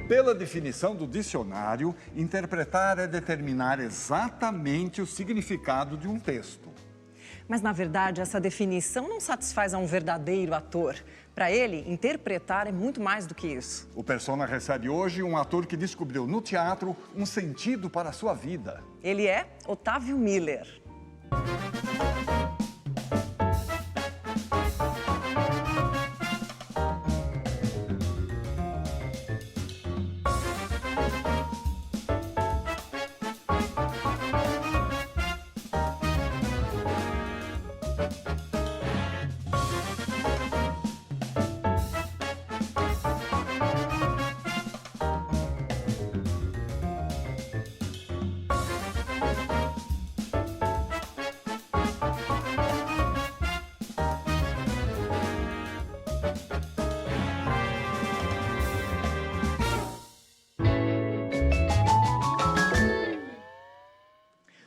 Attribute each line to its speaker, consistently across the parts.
Speaker 1: Pela definição do dicionário, interpretar é determinar exatamente o significado de um texto.
Speaker 2: Mas, na verdade, essa definição não satisfaz a um verdadeiro ator. Para ele, interpretar é muito mais do que isso.
Speaker 1: O Persona recebe hoje um ator que descobriu no teatro um sentido para a sua vida.
Speaker 2: Ele é Otávio Miller.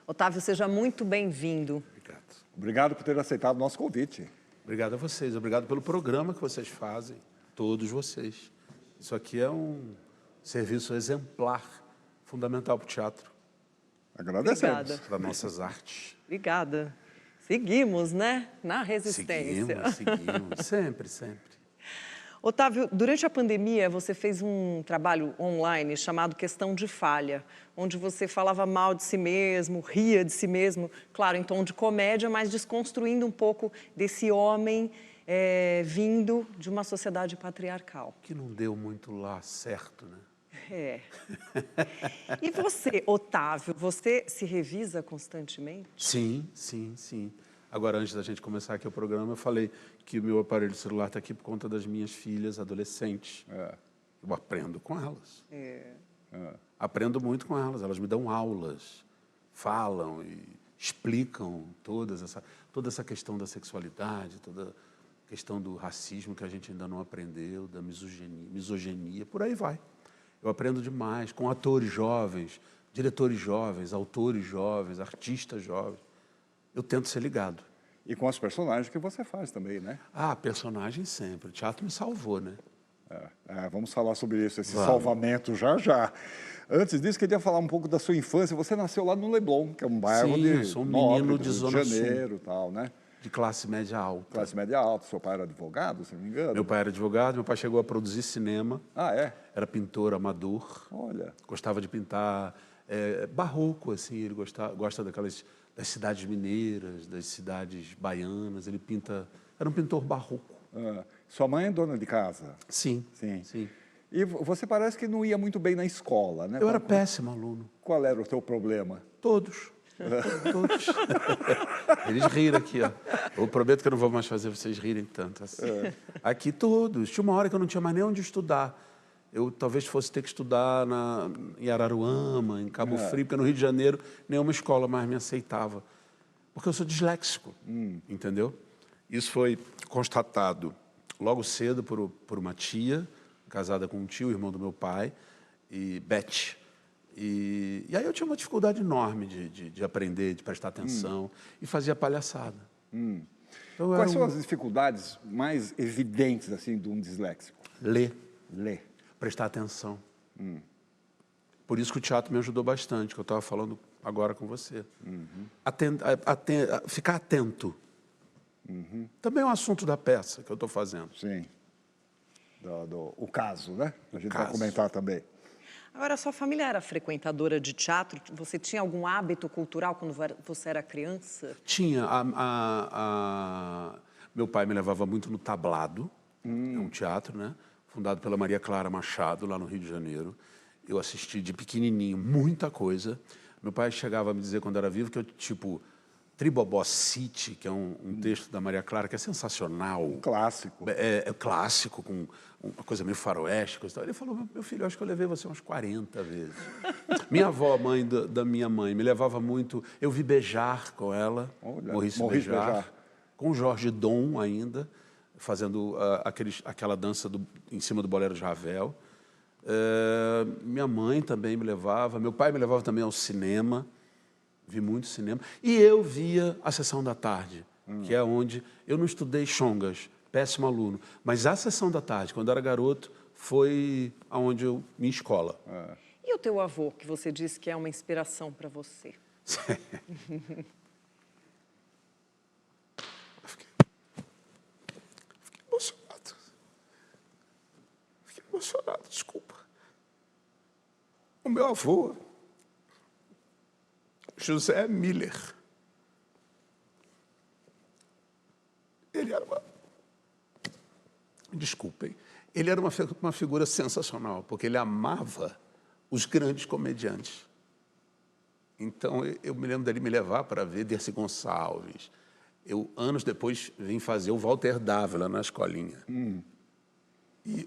Speaker 2: Otávio, seja muito bem-vindo.
Speaker 3: Obrigado.
Speaker 1: Obrigado por ter aceitado o nosso convite.
Speaker 3: Obrigado a vocês, obrigado pelo programa que vocês fazem, todos vocês. Isso aqui é um serviço exemplar, fundamental para o teatro.
Speaker 1: Agradecemos.
Speaker 3: Para nossas artes.
Speaker 2: Obrigada. Seguimos, né? Na resistência.
Speaker 3: Seguimos. Sempre, sempre.
Speaker 2: Otávio, durante a pandemia, você fez um trabalho online chamado Questão de Falha, onde você falava mal de si mesmo, ria de si mesmo, claro, em tom de comédia, mas desconstruindo um pouco desse homem vindo de uma sociedade patriarcal.
Speaker 3: Que não deu muito lá certo, né?
Speaker 2: É. E você, Otávio, você se revisa constantemente?
Speaker 3: Sim, sim, sim. Agora, antes da gente começar aqui o programa, eu falei que o meu aparelho celular está aqui por conta das minhas filhas adolescentes. Eu aprendo com elas. Aprendo muito com elas. Elas me dão aulas, falam e explicam toda essa questão da sexualidade, toda a questão do racismo que a gente ainda não aprendeu, da misoginia, por aí vai. Eu aprendo demais com atores jovens, diretores jovens, autores jovens, artistas jovens. Eu tento ser ligado.
Speaker 1: E com os personagens que você faz também, né?
Speaker 3: Ah, personagem sempre. O teatro me salvou, né?
Speaker 1: Vamos falar sobre isso, esse salvamento já já. Antes disso, queria falar um pouco da sua infância. Você nasceu lá no Leblon, que é um bairro
Speaker 3: eu sou um menino de Zona Sul.
Speaker 1: Janeiro e tal, né?
Speaker 3: De classe média alta.
Speaker 1: Classe média alta. Seu pai era advogado, se não me engano?
Speaker 3: Meu pai era advogado, meu pai chegou a produzir cinema.
Speaker 1: Ah, é?
Speaker 3: Era pintor amador.
Speaker 1: Olha.
Speaker 3: Gostava de pintar barroco, assim. Ele gosta das cidades mineiras, das cidades baianas. Ele era um pintor barroco.
Speaker 1: Sua mãe é dona de casa?
Speaker 3: Sim.
Speaker 1: E você parece que não ia muito bem na escola, né?
Speaker 3: Eu era péssimo aluno.
Speaker 1: Qual era o teu problema?
Speaker 3: Todos. Todos. Eles riram aqui, ó. Eu prometo que eu não vou mais fazer vocês rirem tanto assim. Aqui todos. Tinha uma hora que eu não tinha mais nem onde estudar. Eu talvez fosse ter que estudar em Araruama, em Cabo Frio, porque no Rio de Janeiro nenhuma escola mais me aceitava. Porque eu sou disléxico, entendeu? Isso foi constatado logo cedo por uma tia, casada com um tio, irmão do meu pai, e Beth. E aí eu tinha uma dificuldade enorme de aprender, de prestar atenção, e fazia palhaçada. Então,
Speaker 1: Quais são as dificuldades mais evidentes assim, de um disléxico?
Speaker 3: Ler.
Speaker 1: Prestar
Speaker 3: atenção. Por isso que o teatro me ajudou bastante, que eu estava falando agora com você. Ficar atento. Também é um assunto da peça que eu estou fazendo.
Speaker 1: Sim. O caso, né? A gente vai comentar também.
Speaker 2: Agora, sua família era frequentadora de teatro? Você tinha algum hábito cultural quando você era criança?
Speaker 3: Tinha. Meu pai me levava muito no Tablado, é um teatro, né? Fundado pela Maria Clara Machado, lá no Rio de Janeiro. Eu assisti de pequenininho muita coisa. Meu pai chegava a me dizer, quando era vivo, que eu, Tribobó City, que é um texto da Maria Clara, que é sensacional.
Speaker 1: Um clássico.
Speaker 3: É clássico, com uma coisa meio faroeste. Coisa tal. Ele falou, meu filho, eu acho que eu levei você umas 40 vezes. Minha avó, mãe da minha mãe, me levava muito... Eu vi Beijar com ela, Maurice Beijar, com o Jorge Dom ainda, fazendo aquela dança em cima do bolero de Ravel. Minha mãe também me levava, meu pai me levava também ao cinema, vi muito cinema. E eu via a Sessão da Tarde, que é onde... Eu não estudei chongas, péssimo aluno, mas a Sessão da Tarde, quando eu era garoto, foi aonde eu minha escola.
Speaker 2: E o teu avô, que você disse que é uma inspiração para você?
Speaker 3: Fiquei emocionado. Fiquei emocionado, desculpa. O meu avô, José Miller, ele era desculpem, ele era uma figura sensacional, porque ele amava os grandes comediantes. Então, eu me lembro dele me levar para ver Dercy Gonçalves. Eu, anos depois, vim fazer o Walter Dávila na escolinha. E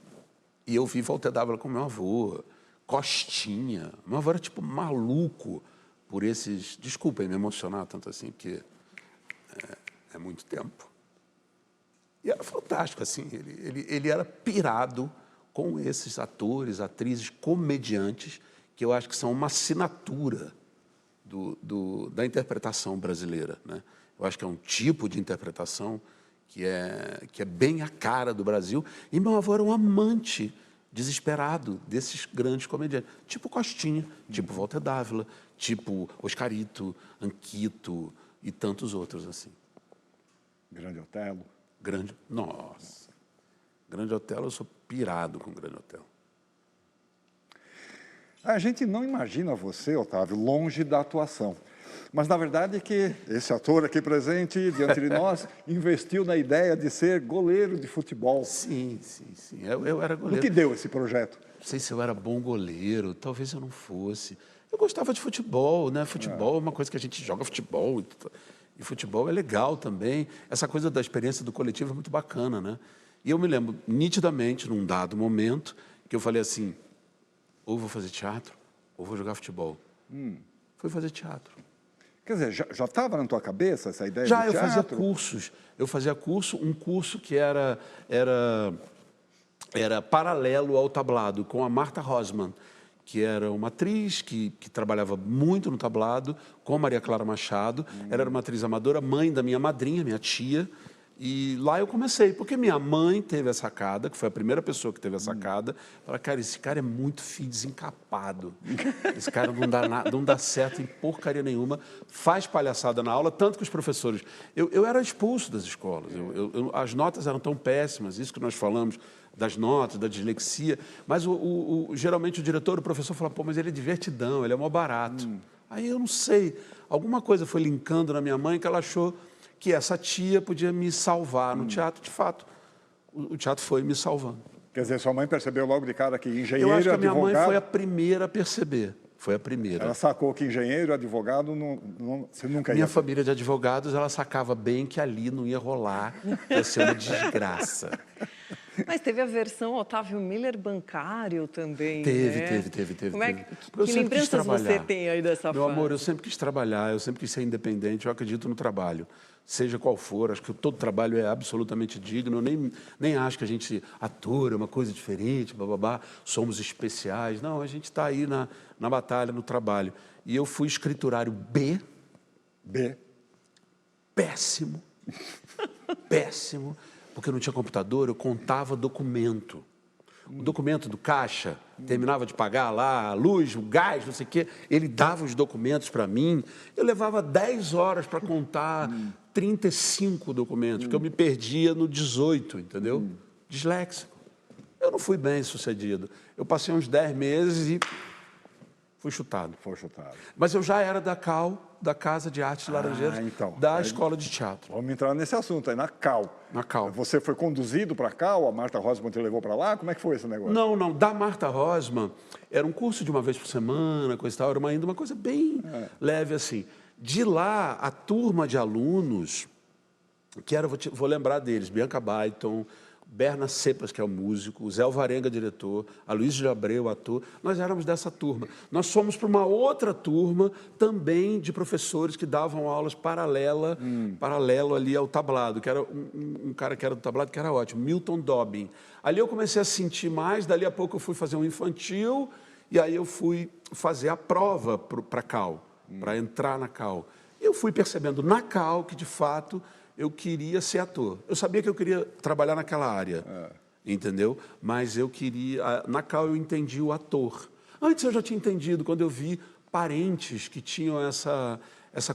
Speaker 3: eu vi Walter Dávila com meu avô, Costinha. Meu avô era, tipo, maluco por esses... Desculpem me emocionar tanto assim, porque é muito tempo. E era fantástico, assim. Ele era pirado com esses atores, atrizes, comediantes, que eu acho que são uma assinatura da interpretação brasileira, né? Eu acho que é um tipo de interpretação que é bem a cara do Brasil. E meu avô era um amante desesperado desses grandes comediantes, tipo Costinha, tipo Walter Dávila, tipo Oscarito, Anquito e tantos outros assim.
Speaker 1: Grande Otelo.
Speaker 3: Nossa. Grande Otelo, eu sou pirado com Grande Otelo.
Speaker 1: A gente não imagina você, Otávio, longe da atuação. Mas, na verdade, é que esse ator aqui presente, diante de nós, investiu na ideia de ser goleiro de futebol.
Speaker 3: Sim. Eu era goleiro.
Speaker 1: O que deu esse projeto?
Speaker 3: Não sei se eu era bom goleiro, talvez eu não fosse. Eu gostava de futebol, né? Futebol é uma coisa que a gente joga futebol. E futebol é legal também. Essa coisa da experiência do coletivo é muito bacana, né? E eu me lembro nitidamente, num dado momento, que eu falei assim, ou vou fazer teatro, ou vou jogar futebol. Fui fazer teatro.
Speaker 1: Quer dizer, já estava na tua cabeça essa ideia
Speaker 3: Já,
Speaker 1: de
Speaker 3: eu
Speaker 1: teatro?
Speaker 3: fazia cursos. Eu fazia um curso que era paralelo ao tablado, com a Marta Rosman, que era uma atriz que trabalhava muito no tablado, com Maria Clara Machado. Ela era uma atriz amadora, mãe da minha madrinha, minha tia. E lá eu comecei, porque minha mãe teve a sacada, que foi a primeira pessoa que teve a sacada. Falei, cara, esse cara é muito filho desencapado. Esse cara não dá certo em porcaria nenhuma, faz palhaçada na aula, tanto que os professores... Eu era expulso das escolas, as notas eram tão péssimas, isso que nós falamos, das notas, da dislexia, mas geralmente o diretor, o professor fala, pô, mas ele é divertidão, ele é mó barato. Aí eu não sei, alguma coisa foi linkando na minha mãe que ela achou que essa tia podia me salvar no teatro. De fato, o teatro foi me salvando.
Speaker 1: Quer dizer, sua mãe percebeu logo de cara que engenheiro
Speaker 3: Eu
Speaker 1: e
Speaker 3: acho que a minha
Speaker 1: advogado...
Speaker 3: mãe foi a primeira a perceber. Foi a primeira.
Speaker 1: Ela sacou que engenheiro e advogado você nunca ia...
Speaker 3: Minha família de advogados, ela sacava bem que ali não ia rolar, ia ser uma desgraça.
Speaker 2: Mas teve a versão Otávio Miller bancário também,
Speaker 3: Teve.
Speaker 2: Como é
Speaker 3: teve.
Speaker 2: que lembranças você tem aí dessa fase?
Speaker 3: Meu amor, eu sempre quis trabalhar, eu sempre quis ser independente, eu acredito no trabalho. Seja qual for, acho que todo trabalho é absolutamente digno, eu nem acho que a gente ator é uma coisa diferente, bababá, somos especiais. Não, a gente está aí na batalha, no trabalho. E eu fui escriturário B. Péssimo. Péssimo. Porque eu não tinha computador, eu contava documento. O documento do caixa, terminava de pagar lá a luz, o gás, não sei o quê, ele dava os documentos para mim. Eu levava 10 horas para contar 35 documentos, porque eu me perdia no 18, entendeu? Disléxico. Eu não fui bem sucedido. Eu passei uns 10 meses e fui chutado.
Speaker 1: Foi chutado.
Speaker 3: Mas eu já era da CAL, da Casa de Artes Laranjeiras, da Escola de Teatro.
Speaker 1: Vamos entrar nesse assunto aí, na CAL.
Speaker 3: Na CAL.
Speaker 1: Você foi conduzido para a CAL, a Marta Rosman te levou para lá? Como é que foi esse negócio?
Speaker 3: Não. Da Marta Rosman, era um curso de uma vez por semana, coisa e tal, era ainda uma coisa bem leve assim. De lá, a turma de alunos, que era, vou lembrar deles, Bianca Baiton, Berna Cepas, que é o músico, Zé Alvarenga, diretor, Aloysio de Abreu, ator, nós éramos dessa turma. Nós fomos para uma outra turma também de professores que davam aulas paralelo ali ao tablado, que era um cara que era do tablado, que era ótimo, Milton Dobbin. Ali eu comecei a sentir mais, dali a pouco eu fui fazer um infantil, e aí eu fui fazer a prova para a CAL, para entrar na CAL. Eu fui percebendo na CAL que, de fato, eu queria ser ator. Eu sabia que eu queria trabalhar naquela área. entendeu? Mas eu queria... Na Cal eu entendi o ator. Antes eu já tinha entendido, quando eu vi parentes que tinham essa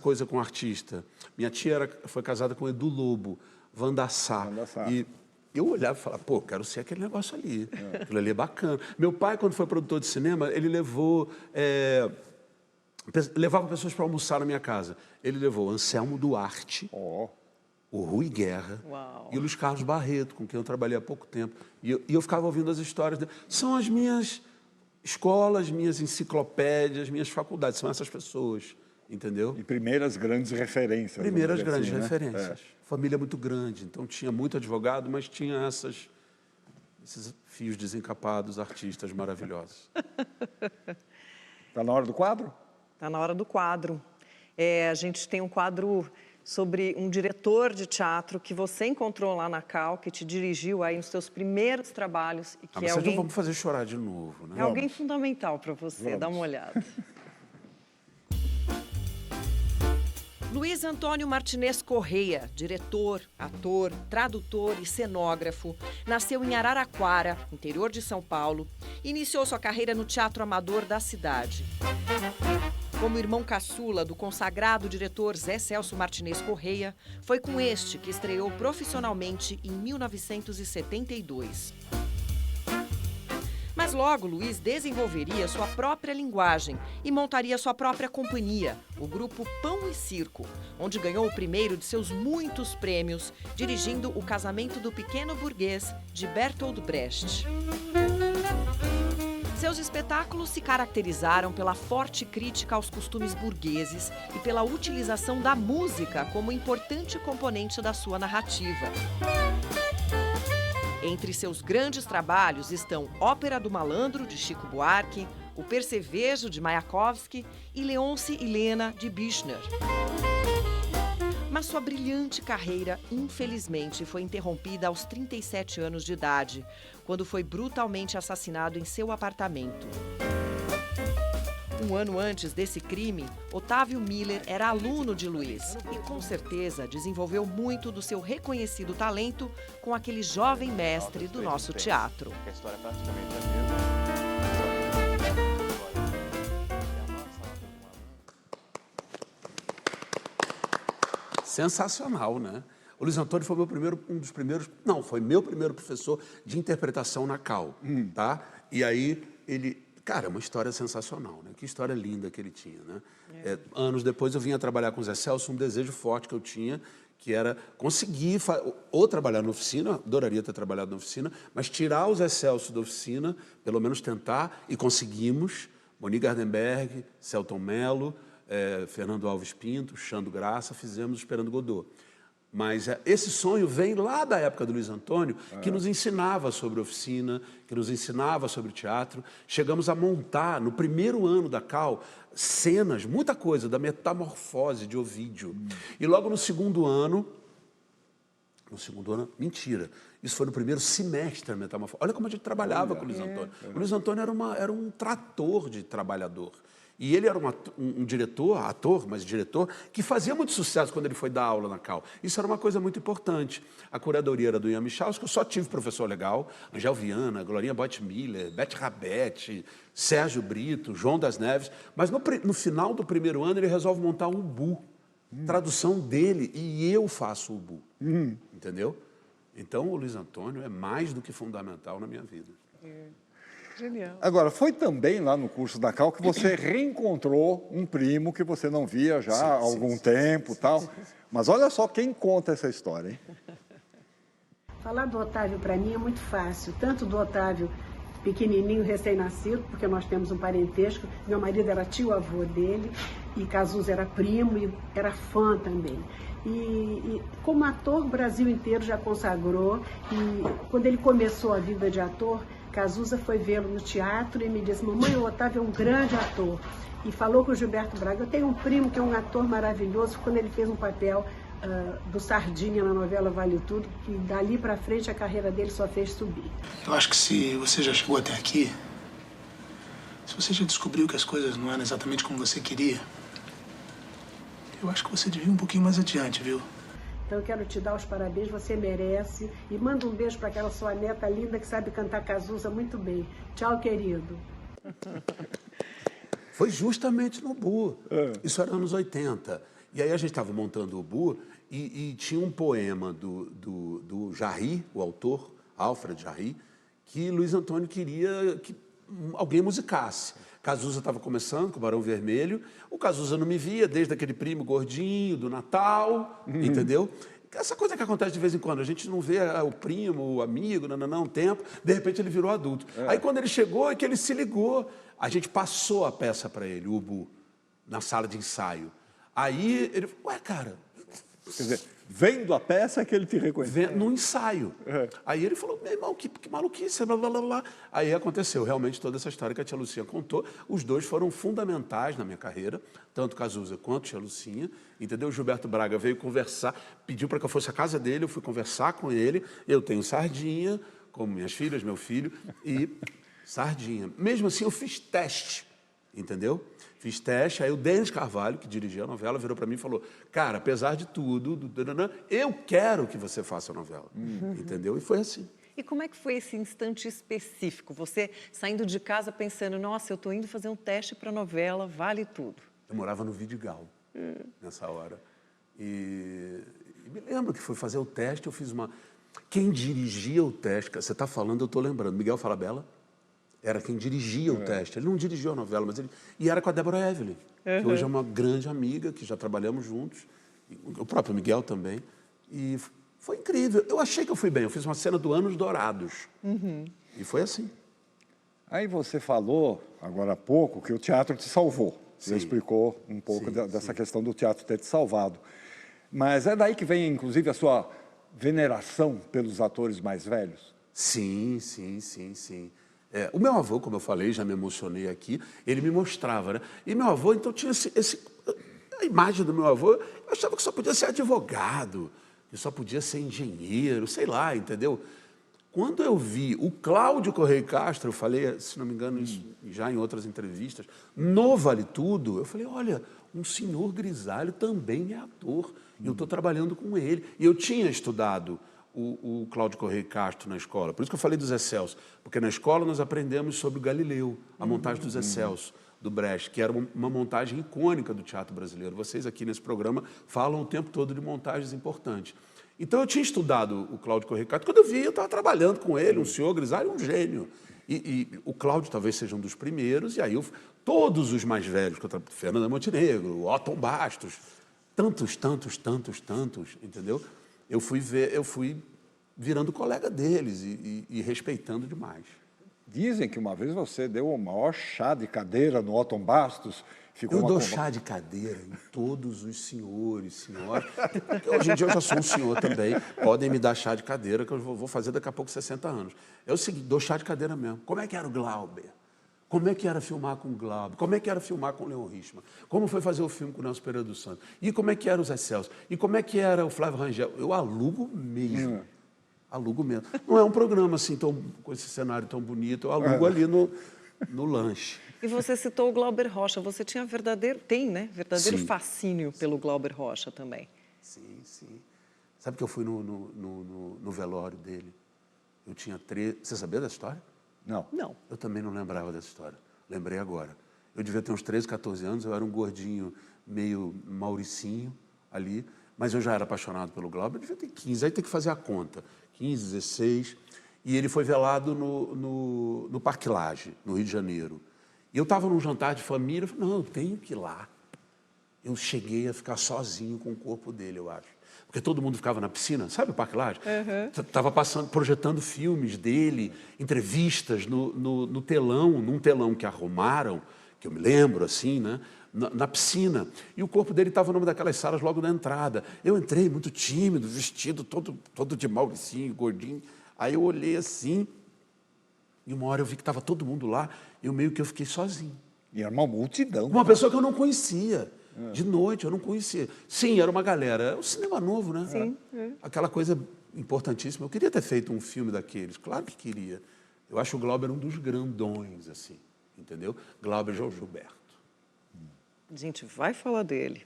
Speaker 3: coisa com artista. Minha tia foi casada com Edu Lobo, Wanda Sá. E eu olhava e falava, pô, quero ser aquele negócio ali. Aquilo ali é bacana. Meu pai, quando foi produtor de cinema, ele levava pessoas para almoçar na minha casa. Ele levou Anselmo Duarte, o Rui Guerra e o Luiz Carlos Barreto, com quem eu trabalhei há pouco tempo. E eu ficava ouvindo as histórias dele. São as minhas escolas, minhas enciclopédias, minhas faculdades, são essas pessoas, entendeu?
Speaker 1: E primeiras grandes referências.
Speaker 3: Primeiras grandes
Speaker 1: assim,
Speaker 3: referências.
Speaker 1: Né?
Speaker 3: Família muito grande, então tinha muito advogado, mas tinha esses fios desencapados, artistas maravilhosos.
Speaker 1: Está na hora do quadro?
Speaker 2: Está na hora do quadro. A gente tem um quadro sobre um diretor de teatro que você encontrou lá na Cal, que te dirigiu aí nos seus primeiros trabalhos. E que
Speaker 3: Vocês não vão me fazer chorar de novo, né?
Speaker 2: É alguém fundamental para você, dá uma olhada. Luiz Antônio Martinez Correia, diretor, ator, tradutor e cenógrafo, nasceu em Araraquara, interior de São Paulo, e iniciou sua carreira no teatro amador da cidade. Como irmão caçula do consagrado diretor Zé Celso Martinez Correia, foi com este que estreou profissionalmente em 1972. Mas logo Luiz desenvolveria sua própria linguagem e montaria sua própria companhia, o grupo Pão e Circo, onde ganhou o primeiro de seus muitos prêmios, dirigindo O Casamento do Pequeno Burguês, de Bertolt Brecht. Seus espetáculos se caracterizaram pela forte crítica aos costumes burgueses e pela utilização da música como importante componente da sua narrativa. Entre seus grandes trabalhos estão Ópera do Malandro, de Chico Buarque, O Percevejo, de Mayakovsky e Leonce e Lena, de Büchner. Mas sua brilhante carreira, infelizmente, foi interrompida aos 37 anos de idade, quando foi brutalmente assassinado em seu apartamento. Um ano antes desse crime, Otávio Miller era aluno de Luiz e, com certeza, desenvolveu muito do seu reconhecido talento com aquele jovem mestre do nosso teatro.
Speaker 4: A história é praticamente a mesma.
Speaker 3: Sensacional, né? O Luiz Antônio foi foi meu primeiro professor de interpretação na Cal, tá? E aí ele, cara, é uma história sensacional, né? Que história linda que ele tinha, né? Anos depois eu vinha trabalhar com o Zé Celso, um desejo forte que eu tinha, que era conseguir ou trabalhar na oficina, adoraria ter trabalhado na oficina, mas tirar o Zé Celso da oficina, pelo menos tentar, e conseguimos. Moni Gardenberg, Celton Mello, Fernando Alves Pinto, Xando Graça, fizemos Esperando Godot. Mas esse sonho vem lá da época do Luiz Antônio, que nos ensinava sobre oficina, que nos ensinava sobre teatro. Chegamos a montar, no primeiro ano da Cal, cenas, muita coisa, da Metamorfose de Ovídio. E logo no segundo ano, mentira, isso foi no primeiro semestre da Metamorfose. Olha como a gente trabalhava com o Luiz Antônio. O Luiz Antônio era um trator de trabalhador. E ele era um diretor, ator, mas diretor, que fazia muito sucesso quando ele foi dar aula na Cal. Isso era uma coisa muito importante. A curadoria era do Ian Michalski, eu só tive professor legal, Angel Viana, Glorinha Boit-Miller, Beth Rabete, Sérgio Brito, João das Neves. Mas no final do primeiro ano ele resolve montar um Ubu, tradução dele, e eu faço o Ubu. Entendeu? Então o Luiz Antônio é mais do que fundamental na minha vida.
Speaker 2: Genial.
Speaker 1: Agora, foi também lá no curso da Cal que você reencontrou um primo que você não via já há algum tempo e tal. Mas olha só quem conta essa história, hein?
Speaker 5: Falar do Otávio para mim é muito fácil, tanto do Otávio pequenininho, recém-nascido, porque nós temos um parentesco, meu marido era tio-avô dele, e Cazuza era primo e era fã também. E como ator, o Brasil inteiro já consagrou, e quando ele começou a vida de ator, Cazuza foi vê-lo no teatro e me disse: mamãe, o Otávio é um grande ator. E falou com o Gilberto Braga: eu tenho um primo que é um ator maravilhoso, quando ele fez um papel do Sardinha na novela Vale Tudo, que dali para frente a carreira dele só fez subir.
Speaker 6: Eu acho que se você já chegou até aqui, se você já descobriu que as coisas não eram exatamente como você queria, eu acho que você devia ir um pouquinho mais adiante, viu?
Speaker 5: Então eu quero te dar os parabéns, você merece. E manda um beijo para aquela sua neta linda que sabe cantar Cazuza muito bem. Tchau, querido.
Speaker 3: Foi justamente no Bu. Isso era anos 80. E aí a gente estava montando o Bu e tinha um poema do Jarry, o autor, Alfred Jarry, que Luiz Antônio queria que alguém musicasse. Cazuza estava começando com o Barão Vermelho, o Cazuza não me via desde aquele primo gordinho do Natal, entendeu? Essa coisa que acontece de vez em quando, a gente não vê o primo, o amigo, um tempo, de repente ele virou adulto. Aí quando ele chegou, é que ele se ligou, a gente passou a peça para ele, o Bu, na sala de ensaio. Aí ele falou, ué, cara...
Speaker 1: Quer dizer, vendo a peça que ele te reconheceu.
Speaker 3: No ensaio. Aí ele falou, meu irmão, que maluquice, blá, blá, blá, blá. Aí aconteceu realmente toda essa história que a tia Lucinha contou. Os dois foram fundamentais na minha carreira, tanto Cazuza quanto tia Lucinha, entendeu? O Gilberto Braga veio conversar, pediu para que eu fosse à casa dele, eu fui conversar com ele. Eu tenho Sardinha, como minhas filhas, meu filho, e Sardinha. Mesmo assim, eu fiz teste, entendeu? Fiz teste, aí o Denis Carvalho, que dirigia a novela, virou para mim e falou, cara, apesar de tudo, eu quero que você faça a novela, entendeu? E foi assim.
Speaker 2: E como é que foi esse instante específico? Você saindo de casa pensando, nossa, eu estou indo fazer um teste para a novela, vale tudo.
Speaker 3: Eu morava no Vidigal, nessa hora. E me lembro que fui fazer o teste, eu fiz uma... Quem dirigia o teste, você está falando, eu estou lembrando, Miguel Falabella, era quem dirigia o teste. Ele não dirigiu a novela, mas ele... E era com a Débora Evelyn, que hoje é uma grande amiga, que já trabalhamos juntos. O próprio Miguel também. E foi incrível. Eu achei que eu fui bem. Eu fiz uma cena do Anos Dourados. E foi assim.
Speaker 1: Aí você falou, agora há pouco, que o teatro te salvou. Você explicou um pouco dessa questão do teatro ter te salvado. Mas é daí que vem, inclusive, a sua veneração pelos atores mais velhos?
Speaker 3: Sim. O meu avô, como eu falei, já me emocionei aqui, ele me mostrava, né? E meu avô, então, tinha a imagem do meu avô, eu achava que só podia ser advogado, que só podia ser engenheiro, sei lá, entendeu? Quando eu vi o Cláudio Correia Castro, eu falei, se não me engano, isso já em outras entrevistas, no Vale Tudo, eu falei, olha, um senhor grisalho também é ator, e eu estou trabalhando com ele. E eu tinha estudado o Cláudio Correia Castro na escola. Por isso que eu falei do Zé Celso, porque na escola nós aprendemos sobre o Galileu, a montagem do Zé Celso, do Brecht, que era uma montagem icônica do teatro brasileiro. Vocês aqui nesse programa falam o tempo todo de montagens importantes. Então eu tinha estudado o Cláudio Correia Castro. Quando eu vi, eu estava trabalhando com ele, um senhor grisalho, um gênio. E o Cláudio talvez seja um dos primeiros, e aí todos os mais velhos, Fernanda Montenegro, Otton Bastos, tantos, entendeu? Eu fui virando colega deles e respeitando demais.
Speaker 1: Dizem que uma vez você deu o maior chá de cadeira no Otton Bastos.
Speaker 3: Eu dou chá de cadeira em todos os senhores, senhoras. Hoje em dia eu já sou um senhor também. Podem me dar chá de cadeira, que eu vou fazer daqui a pouco 60 anos. É o seguinte, dou chá de cadeira mesmo. Como é que era o Glauber? Como é que era filmar com o Glauber? Como é que era filmar com o Leon Richman? Como foi fazer o filme com o Nelson Pereira dos Santos? E como é que era o Zé Celso? E como é que era o Flávio Rangel? Eu alugo mesmo. Alugo mesmo. Não é um programa assim, com esse cenário tão bonito. Eu alugo ali no lanche.
Speaker 2: E você citou o Glauber Rocha. Você tinha verdadeiro
Speaker 3: Sim.
Speaker 2: fascínio pelo Glauber Rocha também.
Speaker 3: Sim. Sabe que eu fui no velório dele? Eu tinha 13... Você sabia dessa história?
Speaker 2: Não.
Speaker 3: Eu também não lembrava dessa história. Lembrei agora. Eu devia ter uns 13, 14 anos, eu era um gordinho meio mauricinho ali, mas eu já era apaixonado pelo Glauber, eu devia ter 15, aí tem que fazer a conta. 15, 16, e ele foi velado no Parque Lage, no Rio de Janeiro. E eu estava num jantar de família, eu falei, não, eu tenho que ir lá. Eu cheguei a ficar sozinho com o corpo dele, eu acho. Porque todo mundo ficava na piscina, sabe o Parque Lage? Estava projetando filmes dele, entrevistas no telão, num telão que arrumaram, que eu me lembro, assim, né? Na piscina. E o corpo dele estava numa daquelas salas logo na entrada. Eu entrei muito tímido, vestido todo de mauricinho, gordinho. Aí eu olhei assim, e uma hora eu vi que estava todo mundo lá, e eu fiquei sozinho.
Speaker 1: E era uma multidão.
Speaker 3: Uma pessoa que eu não conhecia. De noite, eu não conhecia. Sim, era uma galera. É um cinema novo, né?
Speaker 2: Sim.
Speaker 3: Aquela coisa importantíssima. Eu queria ter feito um filme daqueles. Claro que queria. Eu acho o Glauber um dos grandões, assim. Entendeu? Glauber João Gilberto.
Speaker 2: A gente vai falar dele.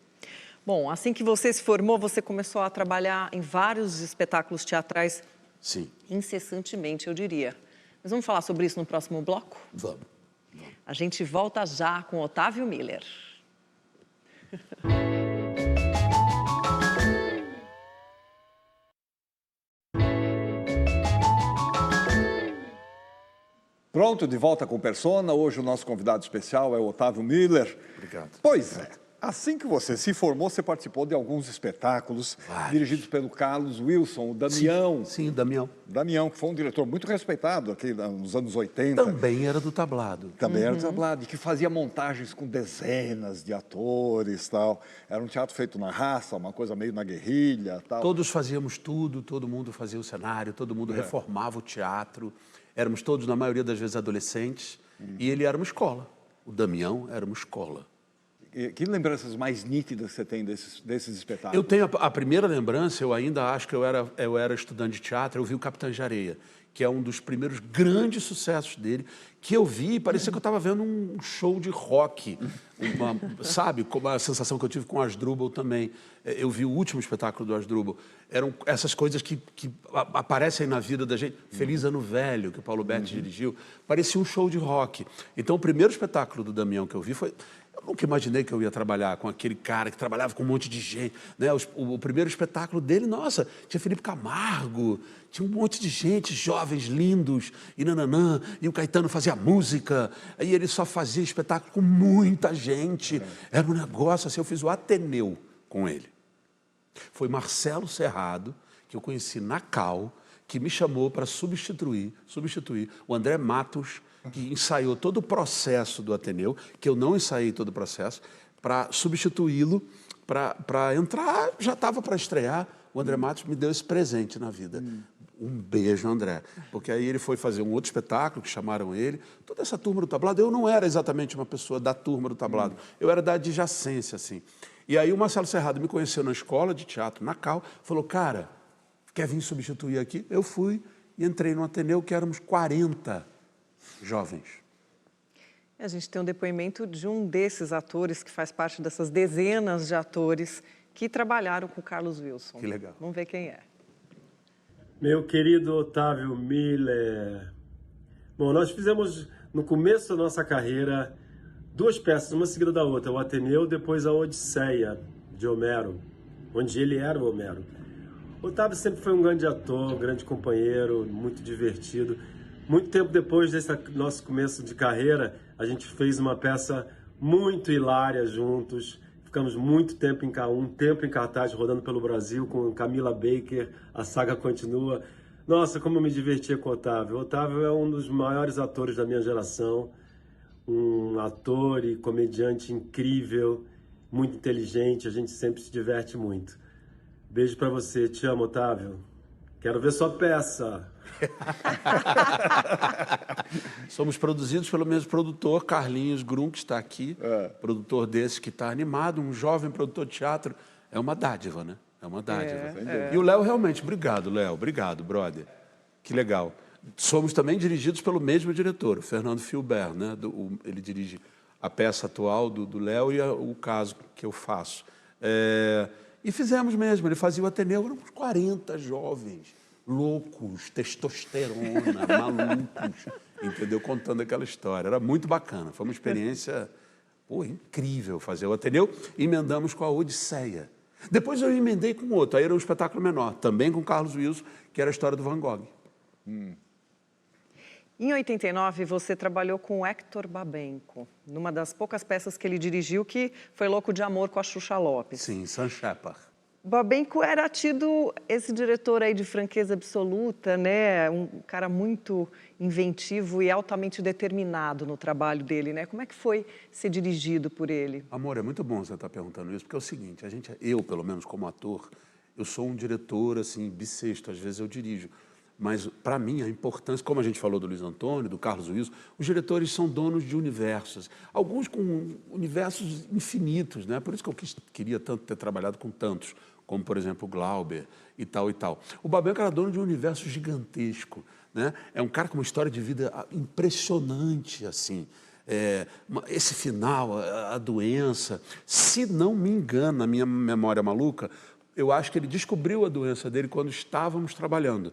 Speaker 2: Bom, assim que você se formou, você começou a trabalhar em vários espetáculos teatrais
Speaker 3: Sim,
Speaker 2: incessantemente, eu diria. Mas vamos falar sobre isso no próximo bloco?
Speaker 3: vamos.
Speaker 2: A gente volta já com Otávio Miller.
Speaker 1: Pronto, de volta com Persona. Hoje o nosso convidado especial é o Otávio Miller.
Speaker 3: Obrigado.
Speaker 1: Pois é. Assim que você se formou, você participou de alguns espetáculos dirigidos pelo Carlos Wilson, o Damião.
Speaker 3: Sim, Damião.
Speaker 1: Damião, que foi um diretor muito respeitado aqui nos anos 80.
Speaker 3: Também era do tablado.
Speaker 1: Também era tablado, e que fazia montagens com dezenas de atores e tal. Era um teatro feito na raça, uma coisa meio na guerrilha tal.
Speaker 3: Todos fazíamos tudo, todo mundo fazia o cenário, todo mundo reformava o teatro. Éramos todos, na maioria das vezes, adolescentes. E ele era uma escola. O Damião era uma escola.
Speaker 1: E que lembranças mais nítidas você tem desses espetáculos?
Speaker 3: Eu tenho a primeira lembrança, eu ainda acho que eu era estudante de teatro, eu vi o Capitã de Areia, que é um dos primeiros grandes sucessos dele, que eu vi e parecia que eu estava vendo um show de rock, sabe? Como a sensação que eu tive com o Asdrubal também. Eu vi o último espetáculo do Asdrubal. Eram essas coisas que aparecem na vida da gente. Feliz Ano Velho, que o Paulo Betti dirigiu, parecia um show de rock. Então, o primeiro espetáculo do Damião que eu vi foi... Eu nunca imaginei que eu ia trabalhar com aquele cara que trabalhava com um monte de gente. Né? O primeiro espetáculo dele, nossa, tinha Felipe Camargo, tinha um monte de gente, jovens, lindos, e nananã, e o Caetano fazia música, aí ele só fazia espetáculo com muita gente. Era um negócio assim, eu fiz o Ateneu com ele. Foi Marcelo Serrado, que eu conheci na Cal, que me chamou para substituir o André Matos, que ensaiou todo o processo do Ateneu, que eu não ensaiei todo o processo, para substituí-lo, para entrar, já estava para estrear, o André Matos me deu esse presente na vida. Um beijo, André. Porque aí ele foi fazer um outro espetáculo, que chamaram ele, toda essa turma do tablado. Eu não era exatamente uma pessoa da turma do tablado, eu era da adjacência, assim. E aí o Marcelo Serrado me conheceu na escola de teatro, na Cal, falou, cara, quer vir substituir aqui? Eu fui e entrei no Ateneu, que éramos 40 jovens.
Speaker 2: A gente tem um depoimento de um desses atores que faz parte dessas dezenas de atores que trabalharam com o Carlos Wilson.
Speaker 3: Que legal.
Speaker 2: Vamos ver quem é.
Speaker 7: Meu querido Otávio Miller. Bom, nós fizemos no começo da nossa carreira 2 peças, uma seguida da outra, o Ateneu, depois a Odisseia, de Homero, onde ele era o Homero. O Otávio sempre foi um grande ator, um grande companheiro, muito divertido. Muito tempo depois desse nosso começo de carreira, a gente fez uma peça muito hilária juntos. Ficamos muito tempo em cartaz, rodando pelo Brasil com Camila Baker, a saga continua. Nossa, como eu me divertia com o Otávio. O Otávio é um dos maiores atores da minha geração, um ator e comediante incrível, muito inteligente, a gente sempre se diverte muito. Beijo pra você, te amo, Otávio. Quero ver sua peça.
Speaker 3: Somos produzidos pelo mesmo produtor, Carlinhos Grum, que está aqui, produtor desse que está animado, um jovem produtor de teatro. É uma dádiva, né? É uma dádiva. E o Léo realmente, obrigado, Léo, obrigado, brother. Que legal. Somos também dirigidos pelo mesmo diretor, o Fernando Filbert, né? Ele dirige a peça atual do Léo e o caso que eu faço. E fizemos mesmo, ele fazia o Ateneu, éramos 40 jovens, loucos, testosterona, malucos, entendeu? Contando aquela história. Era muito bacana, foi uma experiência incrível fazer o Ateneu. Emendamos com a Odisseia. Depois eu emendei com outro, aí era um espetáculo menor, também com Carlos Wilson, que era a história do Van Gogh.
Speaker 2: Em 89, você trabalhou com o Hector Babenco, numa das poucas peças que ele dirigiu, que foi Louco de Amor com a Xuxa Lopes.
Speaker 3: Sim, Sam Shepard.
Speaker 2: Babenco era tido esse diretor aí de franqueza absoluta, né? Um cara muito inventivo e altamente determinado no trabalho dele, né? Como é que foi ser dirigido por ele?
Speaker 3: Amor, é muito bom você estar perguntando isso, porque é o seguinte, eu, pelo menos como ator, eu sou um diretor, assim, bissexto, às vezes eu dirijo. Mas, para mim, a importância, como a gente falou do Luiz Antônio, do Carlos Wilson, os diretores são donos de universos, alguns com universos infinitos, né? Por isso que eu queria tanto ter trabalhado com tantos, como, por exemplo, o Glauber e tal e tal. O Babenco era dono de um universo gigantesco, né? É um cara com uma história de vida impressionante, assim. esse final, a doença, se não me engano, a minha memória maluca, eu acho que ele descobriu a doença dele quando estávamos trabalhando.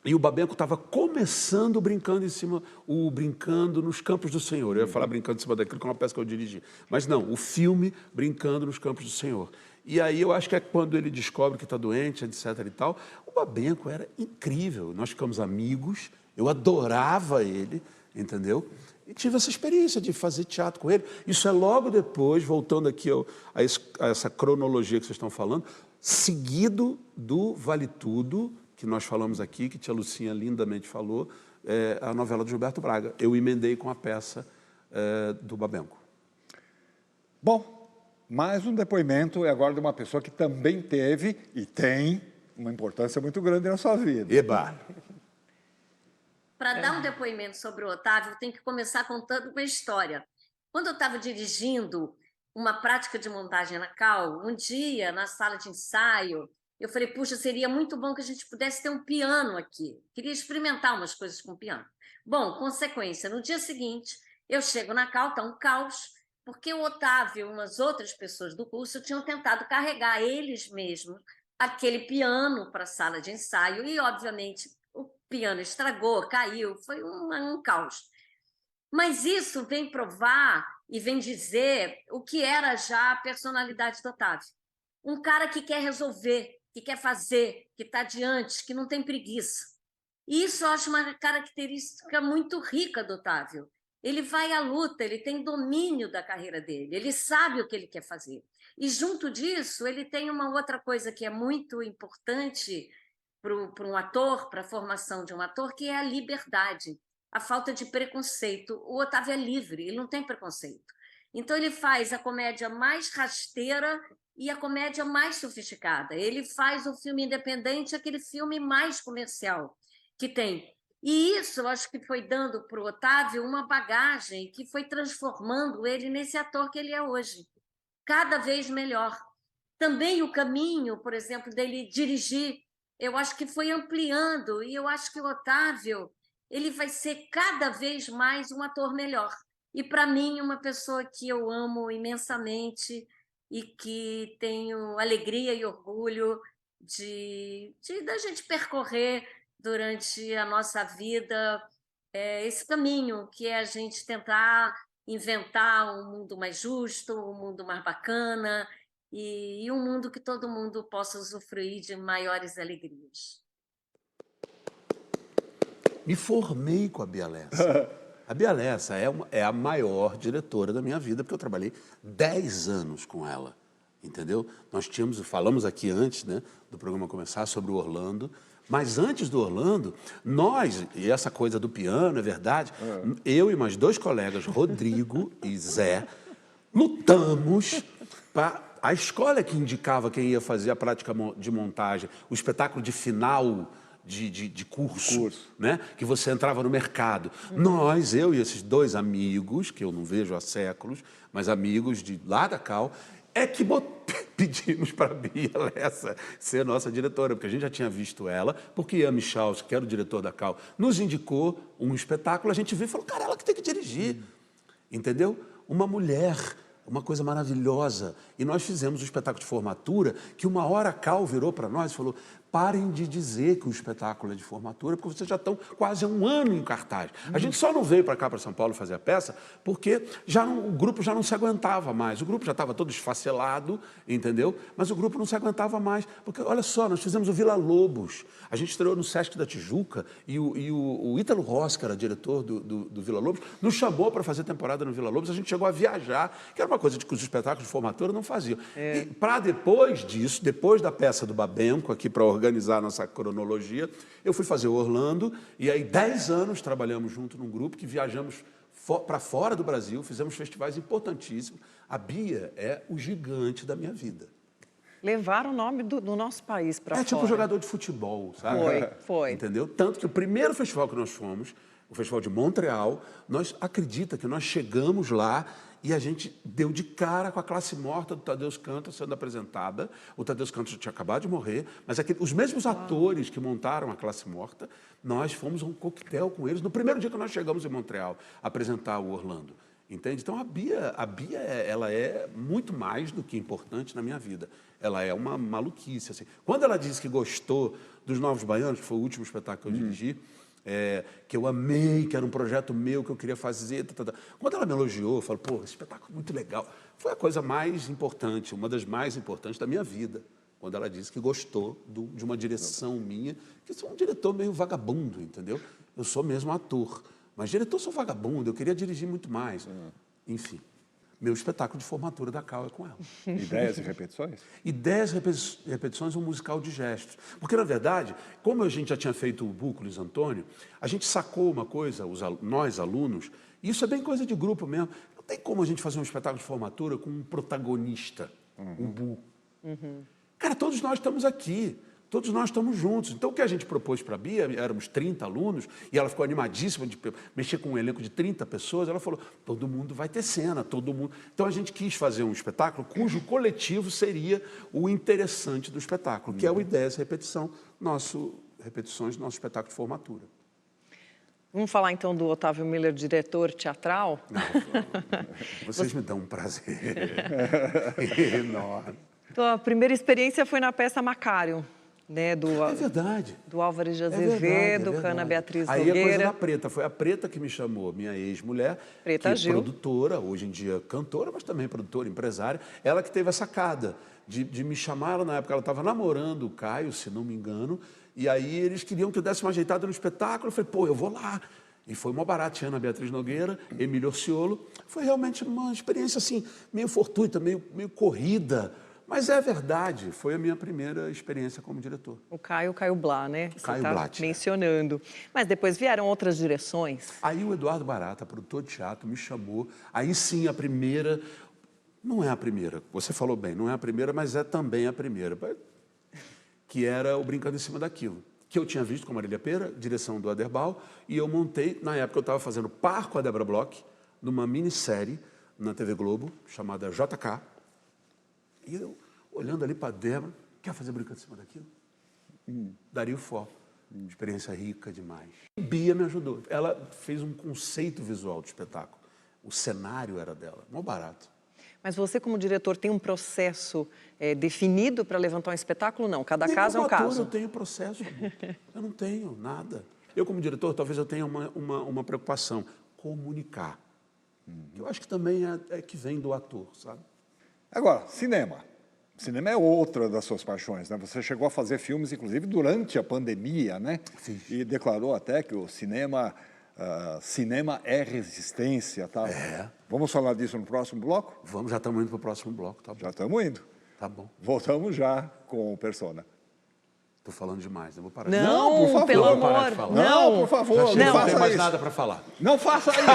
Speaker 3: E o Babenco estava começando brincando nos Campos do Senhor. Eu ia falar brincando em cima daquilo, que é uma peça que eu dirigi. Mas não, o filme Brincando nos Campos do Senhor. E aí eu acho que é quando ele descobre que está doente, etc. e tal. O Babenco era incrível. Nós ficamos amigos, eu adorava ele, entendeu? E tive essa experiência de fazer teatro com ele. Isso é logo depois, voltando aqui a essa cronologia que vocês estão falando, seguido do Vale Tudo, que nós falamos aqui, que a tia Lucinha lindamente falou, a novela do Gilberto Braga. Eu emendei com a peça do Babenco.
Speaker 1: Bom, mais um depoimento é agora de uma pessoa que também teve e tem uma importância muito grande na sua vida.
Speaker 3: Eba!
Speaker 8: Para dar um depoimento sobre o Otávio, eu tenho que começar contando uma história. Quando eu estava dirigindo uma prática de montagem na Cal, um dia, na sala de ensaio, eu falei, puxa, seria muito bom que a gente pudesse ter um piano aqui. Queria experimentar umas coisas com piano. Bom, consequência, no dia seguinte, eu chego na Cal, está um caos, porque o Otávio e umas outras pessoas do curso tinham tentado carregar eles mesmos aquele piano para a sala de ensaio e, obviamente, o piano estragou, caiu, foi um caos. Mas isso vem provar e vem dizer o que era já a personalidade do Otávio. Um cara que quer resolver, que quer fazer, que está adiante, que não tem preguiça. E isso eu acho uma característica muito rica do Otávio. Ele vai à luta, ele tem domínio da carreira dele, ele sabe o que ele quer fazer. E, junto disso, ele tem uma outra coisa que é muito importante para um ator, para a formação de um ator, que é a liberdade, a falta de preconceito. O Otávio é livre, ele não tem preconceito. Então, ele faz a comédia mais rasteira e a comédia mais sofisticada. Ele faz o filme independente, aquele filme mais comercial que tem. E isso, eu acho que foi dando para o Otávio uma bagagem que foi transformando ele nesse ator que ele é hoje, cada vez melhor. Também o caminho, por exemplo, dele dirigir, eu acho que foi ampliando, e eu acho que o Otávio ele vai ser cada vez mais um ator melhor. E, para mim, uma pessoa que eu amo imensamente e que tenho alegria e orgulho da gente percorrer durante a nossa vida esse caminho, que é a gente tentar inventar um mundo mais justo, um mundo mais bacana e um mundo que todo mundo possa usufruir de maiores alegrias.
Speaker 3: Me formei com a Bia Lessa. A Bia Lessa é a maior diretora da minha vida, porque eu trabalhei 10 anos com ela, entendeu? Nós falamos aqui antes, né, do programa começar, sobre o Orlando, mas antes do Orlando, e essa coisa do piano, é verdade, eu e mais 2 colegas, Rodrigo e Zé, lutamos para a escola que indicava quem ia fazer a prática de montagem, o espetáculo de final de curso, né? Que você entrava no mercado. Eu e esses 2 amigos, que eu não vejo há séculos, mas amigos de lá da Cal, que pedimos para a Bia Lessa ser nossa diretora, porque a gente já tinha visto ela, porque Ian Michalski, que era o diretor da Cal, nos indicou um espetáculo, a gente viu e falou, cara, ela que tem que dirigir, entendeu? Uma mulher, uma coisa maravilhosa. E nós fizemos o espetáculo de formatura, que uma hora a Cal virou para nós e falou, parem de dizer que o espetáculo é de formatura, porque vocês já estão quase há 1 ano em cartaz. A gente só não veio para cá, para São Paulo, fazer a peça, porque o grupo já não se aguentava mais. O grupo já estava todo esfacelado, entendeu? Mas o grupo não se aguentava mais. Porque, olha só, nós fizemos o Vila Lobos. A gente estreou no Sesc da Tijuca e o Ítalo Rossi, que era diretor do Vila Lobos, nos chamou para fazer temporada no Vila Lobos. A gente chegou a viajar, que era uma coisa que os espetáculos de formatura não faziam. E para depois disso, depois da peça do Babenco, aqui para organizar a nossa cronologia, eu fui fazer o Orlando, e aí 10 anos trabalhamos junto num grupo que viajamos para fora do Brasil, fizemos festivais importantíssimos. A Bia é o gigante da minha vida.
Speaker 2: Levaram o nome do nosso país para fora.
Speaker 3: É tipo um jogador de futebol, sabe?
Speaker 2: Foi.
Speaker 3: Entendeu? Tanto que o primeiro festival que nós fomos, o Festival de Montreal, acredita que nós chegamos lá e a gente deu de cara com a classe morta do Tadeusz Kantor sendo apresentada. O Tadeusz Kantor já tinha acabado de morrer, mas os mesmos atores que montaram a classe morta, nós fomos a um coquetel com eles no primeiro dia que nós chegamos em Montreal a apresentar o Orlando. Entende? Então, a Bia, ela é muito mais do que importante na minha vida. Ela é uma maluquice, assim. Quando ela disse que gostou dos Novos Baianos, que foi o último espetáculo que eu dirigi, que eu amei, que era um projeto meu, que eu queria fazer. Quando ela me elogiou, eu falei, pô, esse espetáculo é muito legal. Foi a coisa mais importante, uma das mais importantes da minha vida. Quando ela disse que gostou de uma direção minha, que eu sou um diretor meio vagabundo, entendeu? Eu sou mesmo ator. Mas diretor sou vagabundo, eu queria dirigir muito mais. Enfim, meu espetáculo de formatura da Cal é com ela.
Speaker 1: Ideias e repetições?
Speaker 3: E 10 repetições um musical de gestos. Porque, na verdade, como a gente já tinha feito o Buco, Luiz Antônio, a gente sacou uma coisa, nós alunos, e isso é bem coisa de grupo mesmo, não tem como a gente fazer um espetáculo de formatura com um protagonista, um Bu. Cara, todos nós estamos aqui. Todos nós estamos juntos. Então, o que a gente propôs para a Bia, éramos 30 alunos, e ela ficou animadíssima de mexer com um elenco de 30 pessoas, ela falou, todo mundo vai ter cena, todo mundo... Então, a gente quis fazer um espetáculo cujo coletivo seria o interessante do espetáculo, que é o Ideias Repetições, nosso espetáculo de formatura.
Speaker 2: Vamos falar, então, do Otávio Miller, diretor teatral?
Speaker 3: Não, vocês me dão um prazer enorme.
Speaker 2: Então, a primeira experiência foi na peça Macário. Né,
Speaker 3: É verdade.
Speaker 2: do Álvares de
Speaker 3: É
Speaker 2: Azevedo,
Speaker 3: verdade.
Speaker 2: com a Ana Beatriz
Speaker 3: Aí
Speaker 2: Nogueira.
Speaker 3: a coisa da Preta, foi a Preta que me chamou, minha ex-mulher,
Speaker 2: Preta
Speaker 3: que
Speaker 2: Gil.
Speaker 3: Produtora, hoje em dia cantora, mas também produtora, empresária, ela que teve a sacada de me chamar, na época ela estava namorando o Caio, se não me engano, e aí eles queriam que eu desse uma ajeitada no espetáculo, eu falei, pô, eu vou lá. E foi mó barato, tinha Ana Beatriz Nogueira, Emílio Orciolo, foi realmente uma experiência assim, meio fortuita, meio corrida. Mas é verdade, foi a minha primeira experiência como diretor.
Speaker 2: O Caio Blá, né? Você
Speaker 3: Caio
Speaker 2: tá
Speaker 3: Blatt.
Speaker 2: mencionando. Mas depois vieram outras direções.
Speaker 3: Aí o Eduardo Barata, produtor de teatro, me chamou. Aí sim, a primeira... Não é a primeira, você falou bem, não é a primeira, mas é também a primeira. Que era o Brincando em Cima daquilo. Que eu tinha visto com a Marília Pêra, direção do Aderbal, e eu montei, na época eu estava fazendo par com a Débora Bloch, numa minissérie na TV Globo, chamada JK. E eu, olhando ali para a Débora, quer fazer Brincando em Cima daquilo? Dario Fó. Experiência rica demais. E Bia me ajudou. Ela fez um conceito visual do espetáculo. O cenário era dela, mó barato.
Speaker 2: Mas você, como diretor, tem um processo definido para levantar um espetáculo? Não, cada
Speaker 3: Nem
Speaker 2: caso é um
Speaker 3: como ator
Speaker 2: caso.
Speaker 3: Eu tenho processo, amor. Eu não tenho nada. Eu, como diretor, talvez eu tenha uma preocupação. Comunicar. Eu acho que também é que vem do ator, sabe?
Speaker 1: Agora, cinema. Cinema é outra das suas paixões, né? Você chegou a fazer filmes, inclusive, durante a pandemia, né?
Speaker 3: Sim.
Speaker 1: E declarou até que o cinema é resistência, tá?
Speaker 3: É.
Speaker 1: Vamos falar disso no próximo bloco?
Speaker 3: Vamos, já estamos indo para o próximo bloco, tá bom?
Speaker 1: Já estamos indo.
Speaker 3: Tá bom.
Speaker 1: Voltamos já com o Persona.
Speaker 3: Estou falando demais, eu vou parar.
Speaker 2: Não,
Speaker 1: por favor.
Speaker 2: pelo
Speaker 3: Vou parar
Speaker 2: amor.
Speaker 3: de falar.
Speaker 1: Não, por favor,
Speaker 3: Já chega,
Speaker 1: não
Speaker 3: não tem
Speaker 1: faça
Speaker 3: mais
Speaker 1: isso.
Speaker 3: nada para falar.
Speaker 1: Não faça isso!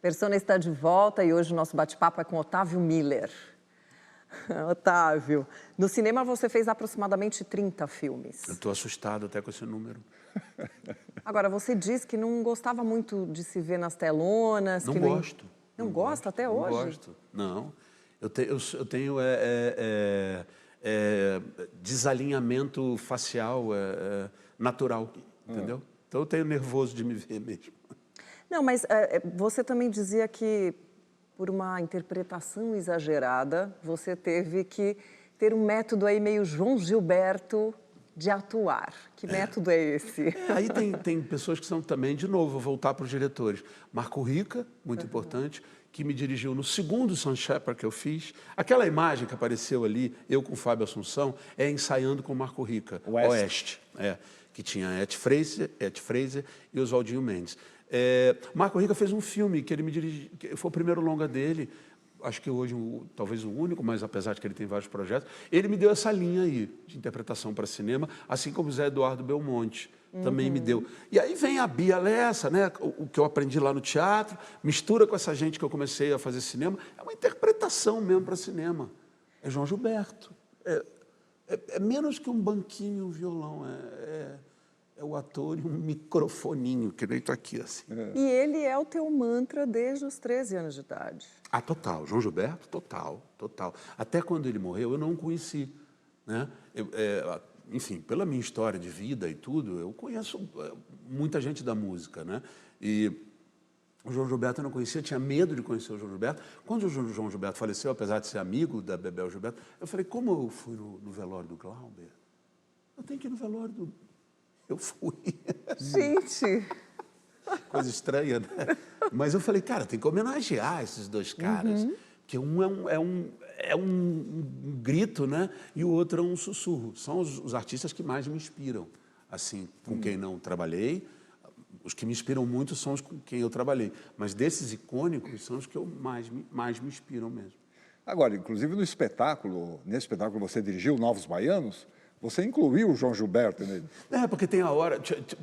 Speaker 2: Persona está de volta e hoje o nosso bate-papo é com Otávio Miller. Otávio, no cinema você fez aproximadamente 30 filmes.
Speaker 3: Eu estou assustado até com esse número.
Speaker 2: Agora, você disse que não gostava muito de se ver nas telonas.
Speaker 3: Não
Speaker 2: que
Speaker 3: gosto.
Speaker 2: Não gosta até
Speaker 3: Não
Speaker 2: hoje?
Speaker 3: gosto. Não. Eu tenho desalinhamento facial natural, entendeu? Então eu tenho nervoso de me ver mesmo.
Speaker 2: Não, mas você também dizia que, por uma interpretação exagerada, você teve que ter um método aí meio João Gilberto de atuar. Que método é esse?
Speaker 3: Aí tem pessoas que são também, de novo, vou voltar para os diretores. Marco Rica, muito importante, que me dirigiu no segundo Sun Shepherd que eu fiz. Aquela imagem que apareceu ali, eu com o Fábio Assunção, é ensaiando com o Marco Rica, Oeste. Que tinha Ed Fraser e Oswaldinho Mendes. Marco Rica fez um filme que ele me dirigiu, que foi o primeiro longa dele, acho que hoje talvez o único, mas apesar de que ele tem vários projetos, ele me deu essa linha aí de interpretação para cinema, assim como o Zé Eduardo Belmonte também me deu. E aí vem a Bia Lessa, né, o que eu aprendi lá no teatro, mistura com essa gente que eu comecei a fazer cinema, é uma interpretação mesmo para cinema. É João Gilberto, é menos que um banquinho e um violão, é o ator e um microfoninho, que nem está aqui, assim.
Speaker 2: E ele é o teu mantra desde os 13 anos de idade.
Speaker 3: Ah, total. João Gilberto, total. Até quando ele morreu, eu não o conheci. né? Enfim, pela minha história de vida e tudo, eu conheço muita gente da música, né? E o João Gilberto eu não conhecia, tinha medo de conhecer o João Gilberto. Quando o João Gilberto faleceu, apesar de ser amigo da Bebel Gilberto, eu falei, como eu fui no velório do Glauber? Eu tenho que ir no velório do... Eu fui.
Speaker 2: Gente!
Speaker 3: Coisa estranha, né? Mas eu falei, cara, tem que homenagear esses dois caras. Que um é um grito, né? E o outro é um sussurro. São os artistas que mais me inspiram. Assim, com quem não trabalhei, os que me inspiram muito são os com quem eu trabalhei. Mas desses icônicos são os que mais me inspiram mesmo.
Speaker 1: Agora, inclusive nesse espetáculo você dirigiu, Novos Baianos, você incluiu o João Gilberto nele.
Speaker 3: Porque tem a hora...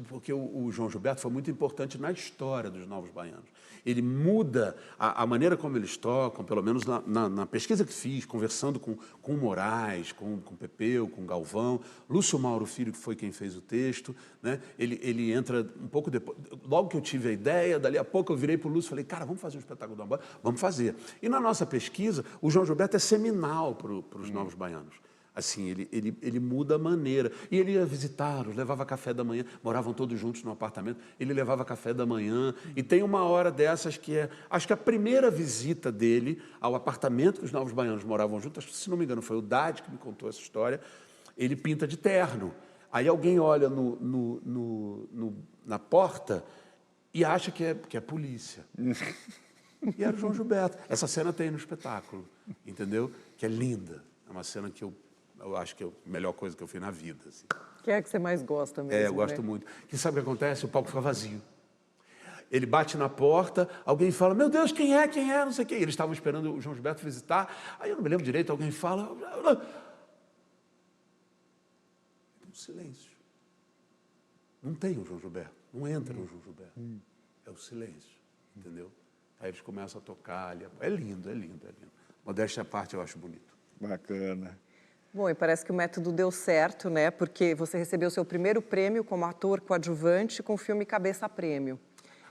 Speaker 3: Porque o João Gilberto foi muito importante na história dos Novos Baianos. Ele muda a maneira como eles tocam, pelo menos na pesquisa que fiz, conversando com o Moraes, com o Pepeu, com o Galvão, Lúcio Mauro Filho, que foi quem fez o texto, né? Ele entra um pouco depois... Logo que eu tive a ideia, dali a pouco eu virei para o Lúcio e falei, cara, vamos fazer um espetáculo do Amor? Vamos fazer. E na nossa pesquisa, o João Gilberto é seminal para os Novos Baianos. Assim, ele muda a maneira. E ele ia visitá-los, levava café da manhã, moravam todos juntos no apartamento, ele levava café da manhã. E tem uma hora dessas que acho que a primeira visita dele ao apartamento que os Novos Baianos moravam juntos, acho que, se não me engano, foi o Dade que me contou essa história, ele pinta de terno. Aí alguém olha na porta e acha que é polícia. E era o João Gilberto. Essa cena tem no espetáculo, entendeu? Que é linda. É uma cena que eu acho que é a melhor coisa que eu fiz na vida. Assim.
Speaker 2: Que é que você mais gosta mesmo?
Speaker 3: Eu gosto muito. Que sabe o que acontece? O palco fica vazio. Ele bate na porta, alguém fala, meu Deus, quem é, não sei o quê. Eles estavam esperando o João Gilberto visitar, aí eu não me lembro direito, alguém fala... Um silêncio. Não tem o João Gilberto, não entra o João Gilberto. É o silêncio, entendeu? Aí eles começam a tocar ali. É lindo, é lindo, é lindo. Modéstia à parte, eu acho bonito.
Speaker 1: Bacana.
Speaker 2: Bom, e parece que o método deu certo, né? Porque você recebeu seu primeiro prêmio como ator coadjuvante com o filme Cabeça a Prêmio.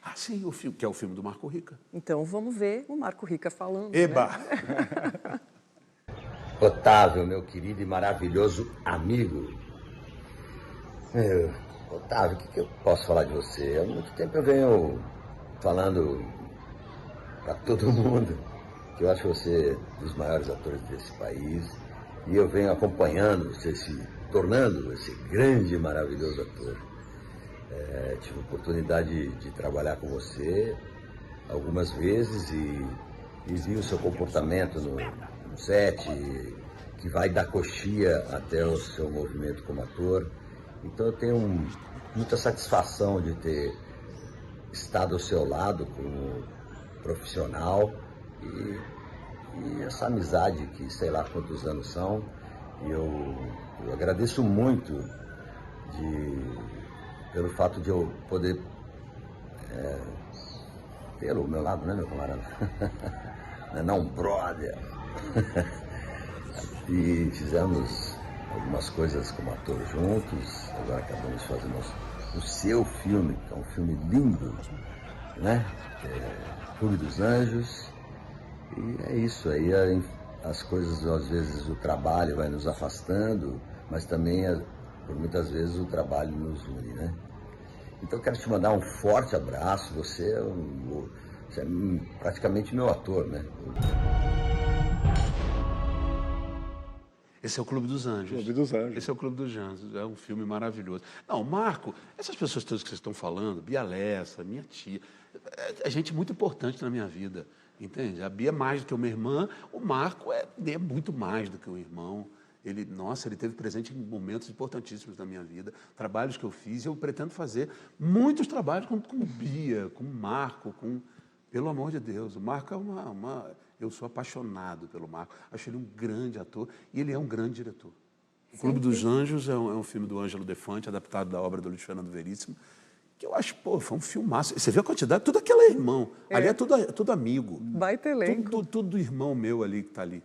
Speaker 3: Ah, sim, o filme, que é o filme do Marco Rica.
Speaker 2: Então vamos ver o Marco Rica falando.
Speaker 3: Eba!
Speaker 2: Né?
Speaker 9: Otávio, meu querido e maravilhoso amigo. Otávio, o que eu posso falar de você? Há muito tempo eu venho falando para todo mundo que eu acho você um dos maiores atores desse país. E eu venho acompanhando você se tornando esse grande e maravilhoso ator. Tive a oportunidade de trabalhar com você algumas vezes e vi o seu comportamento no set, que vai da coxia até o seu movimento como ator. Então eu tenho muita satisfação de ter estado ao seu lado como profissional e essa amizade que sei lá quantos anos são. E eu agradeço muito pelo fato de eu poder ter o meu lado, né, meu camarada? Não, brother. E fizemos algumas coisas como ator juntos. Agora acabamos de fazer o seu filme, que é um filme lindo, né? Clube dos Anjos. E é isso aí, as coisas, às vezes o trabalho vai nos afastando, mas também, por muitas vezes, o trabalho nos une, né? Então eu quero te mandar um forte abraço, você é praticamente meu ator, né?
Speaker 3: Esse é o Clube dos Anjos.
Speaker 1: Clube dos Anjos.
Speaker 3: Esse é o Clube dos Anjos, é um filme maravilhoso. Não, Marco, essas pessoas todas que vocês estão falando, Bia Lessa, minha tia, é gente muito importante na minha vida. Entende? A Bia é mais do que uma irmã, o Marco é muito mais do que um irmão. Ele teve presente em momentos importantíssimos da minha vida, trabalhos que eu fiz, e eu pretendo fazer muitos trabalhos com Bia, com o Marco, pelo amor de Deus. O Marco eu sou apaixonado pelo Marco, acho ele um grande ator e ele é um grande diretor. O Clube dos Anjos é um filme do Ângelo Defante, adaptado da obra do Luiz Fernando Veríssimo, que eu acho, foi um filmaço. Você vê a quantidade, tudo aquilo é irmão. Ali é tudo amigo.
Speaker 2: Baita elenco.
Speaker 3: Tudo irmão meu ali que está ali.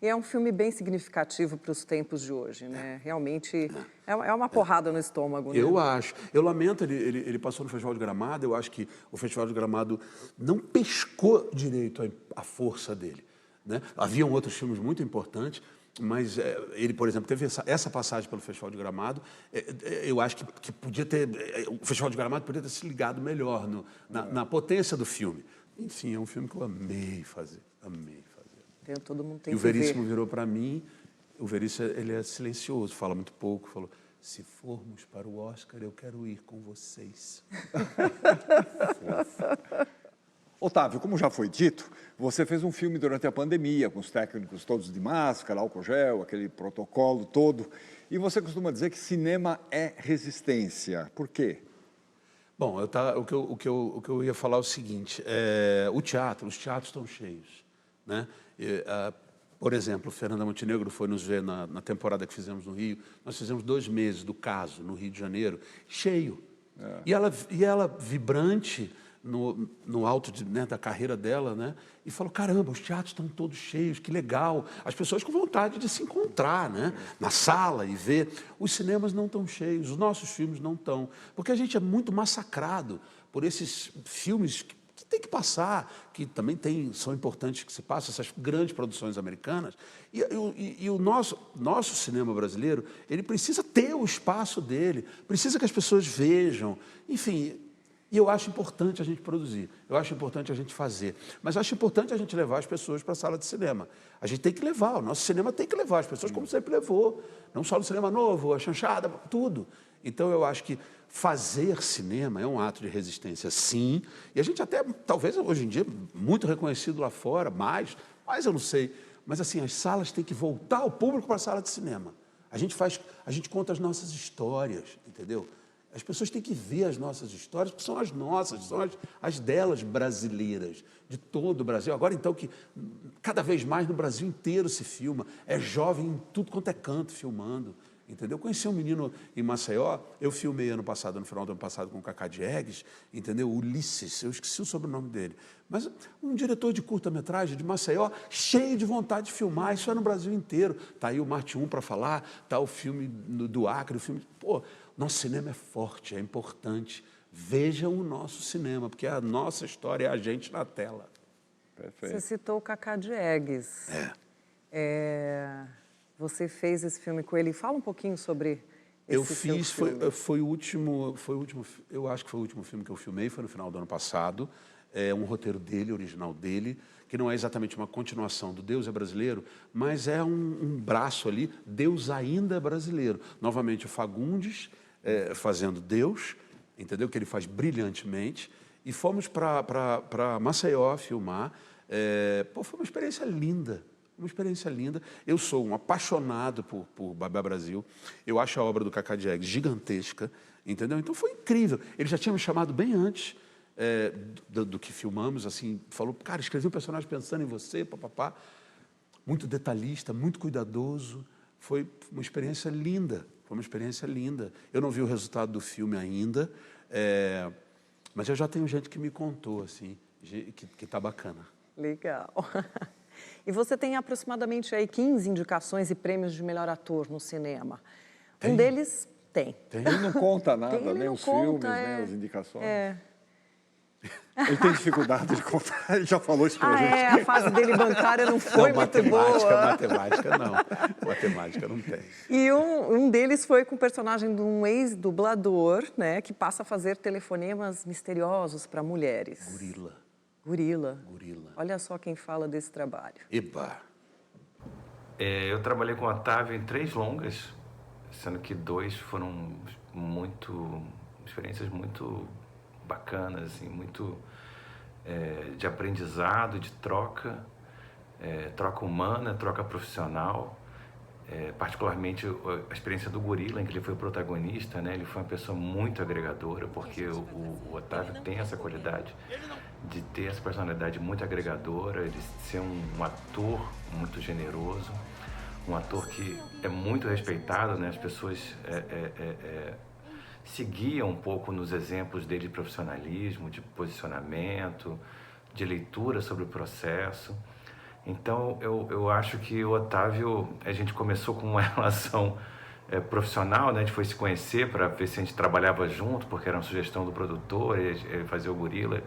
Speaker 2: E é um filme bem significativo para os tempos de hoje, né? Realmente é uma porrada no estômago, né?
Speaker 3: Eu acho. Eu lamento, ele passou no Festival de Gramado, eu acho que o Festival de Gramado não pescou direito a força dele, né? Haviam outros filmes muito importantes, Mas ele, por exemplo, teve essa passagem pelo Festival de Gramado. Eu acho que podia ter... O Festival de Gramado podia ter se ligado melhor na potência do filme. Enfim, é um filme que eu amei fazer. Amei fazer.
Speaker 2: Todo mundo tem
Speaker 3: E o
Speaker 2: que ver.
Speaker 3: Veríssimo virou para mim. O Veríssimo, ele é silencioso, fala muito pouco. Falou, se formos para o Oscar, eu quero ir com vocês.
Speaker 1: Otávio, como já foi dito, você fez um filme durante a pandemia, com os técnicos todos de máscara, álcool gel, aquele protocolo todo. E você costuma dizer que cinema é resistência. Por quê?
Speaker 3: Bom, o que eu ia falar é o seguinte, os teatros estão cheios, né? Por exemplo, Fernanda Montenegro foi nos ver na temporada que fizemos no Rio. Nós fizemos 2 meses do Caso, no Rio de Janeiro, cheio. E ela vibrante no alto da carreira dela, né? E falou, caramba, os teatros estão todos cheios, que legal. As pessoas com vontade de se encontrar, né? Na sala e ver. Os cinemas não estão cheios, os nossos filmes não estão. Porque a gente é muito massacrado por esses filmes que tem que passar, que também são importantes que se passem, essas grandes produções americanas. E o nosso cinema brasileiro, ele precisa ter o espaço dele, precisa que as pessoas vejam. Enfim, e eu acho importante a gente produzir, eu acho importante a gente fazer, mas acho importante a gente levar as pessoas para a sala de cinema. A gente tem que levar, o nosso cinema tem que levar as pessoas como sempre levou, não só no cinema novo, a chanchada, tudo. Então, eu acho que fazer cinema é um ato de resistência, sim, e a gente até, talvez hoje em dia, muito reconhecido lá fora, mas eu não sei, mas assim, as salas têm que voltar o público para a sala de cinema. A gente conta as nossas histórias, entendeu? As pessoas têm que ver as nossas histórias, porque são as nossas, são as delas brasileiras, de todo o Brasil. Agora, então, que cada vez mais no Brasil inteiro se filma, é jovem em tudo quanto é canto filmando, entendeu? Eu conheci um menino em Maceió, eu filmei no final do ano passado com o Cacá Diegues, entendeu? Ulisses, eu esqueci o sobrenome dele, mas um diretor de curta-metragem de Maceió, cheio de vontade de filmar, isso é no Brasil inteiro. Está aí o Marte 1 para falar, está o filme do Acre, o filme... Pô, nosso cinema é forte, é importante. Vejam o nosso cinema, porque a nossa história é a gente na tela.
Speaker 1: Perfeito.
Speaker 2: Você citou o Cacá Diegues. Você fez esse filme com ele. Fala um pouquinho sobre esse filme.
Speaker 3: Foi o último, eu acho que foi o último filme que eu filmei, foi no final do ano passado. É um roteiro dele, original dele, que não é exatamente uma continuação do Deus é Brasileiro, mas é um braço ali, Deus ainda é brasileiro. Novamente o Fagundes fazendo Deus, entendeu? Que ele faz brilhantemente. E fomos para Maceió filmar. Foi uma experiência linda. Uma experiência linda. Eu sou um apaixonado por Babá Brasil. Eu acho a obra do Cacá Diegues gigantesca, entendeu? Então foi incrível. Ele já tinha me chamado bem antes do que filmamos, assim, falou, cara, escrevi um personagem pensando em você, papapá. Muito detalhista, muito cuidadoso. Foi uma experiência linda. Foi uma experiência linda. Eu não vi o resultado do filme ainda, mas eu já tenho gente que me contou, assim, que tá bacana.
Speaker 2: Legal. E você tem aproximadamente aí 15 indicações e prêmios de melhor ator no cinema. Um deles tem.
Speaker 1: Ele não conta nada, nem os filmes, nem as indicações. Ele tem dificuldade de contar, ele já falou isso pra gente.
Speaker 2: A fase dele bancária não foi muito boa.
Speaker 3: Matemática não. Matemática não tem.
Speaker 2: E um deles foi com o personagem de um ex-dublador, né, que passa a fazer telefonemas misteriosos para mulheres. Gorila. Olha só quem fala desse trabalho.
Speaker 3: Eba!
Speaker 4: Eu trabalhei com o Otávio em 3 longas, sendo que 2 foram experiências muito bacanas, assim, muito de aprendizado, de troca humana, troca profissional. Particularmente a experiência do Gorila, em que ele foi o protagonista, né? Ele foi uma pessoa muito agregadora, porque o Otávio tem essa qualidade de ter essa personalidade muito agregadora, de ser um ator muito generoso, um ator que é muito respeitado, né? As pessoas seguiam um pouco nos exemplos dele de profissionalismo, de posicionamento, de leitura sobre o processo. Então, eu acho que o Otávio, a gente começou com uma relação profissional, né? A gente foi se conhecer para ver se a gente trabalhava junto, porque era uma sugestão do produtor, ele fazia o Gorila.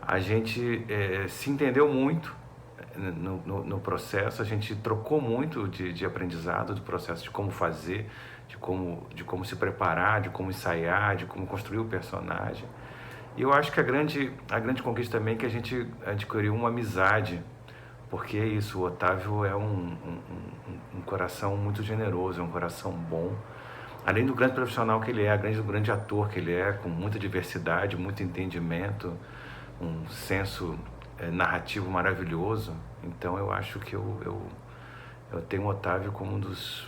Speaker 4: A gente se entendeu muito, no processo, a gente trocou muito de aprendizado, do processo de como fazer, de como se preparar, de como ensaiar, de como construir o personagem. E eu acho que a grande conquista também é que a gente adquiriu uma amizade, porque é isso, o Otávio é um coração muito generoso, é um coração bom. Além do grande profissional que ele é, além do grande ator que ele é, com muita diversidade, muito entendimento, um senso narrativo maravilhoso. Então eu acho que eu tenho o Otávio como um dos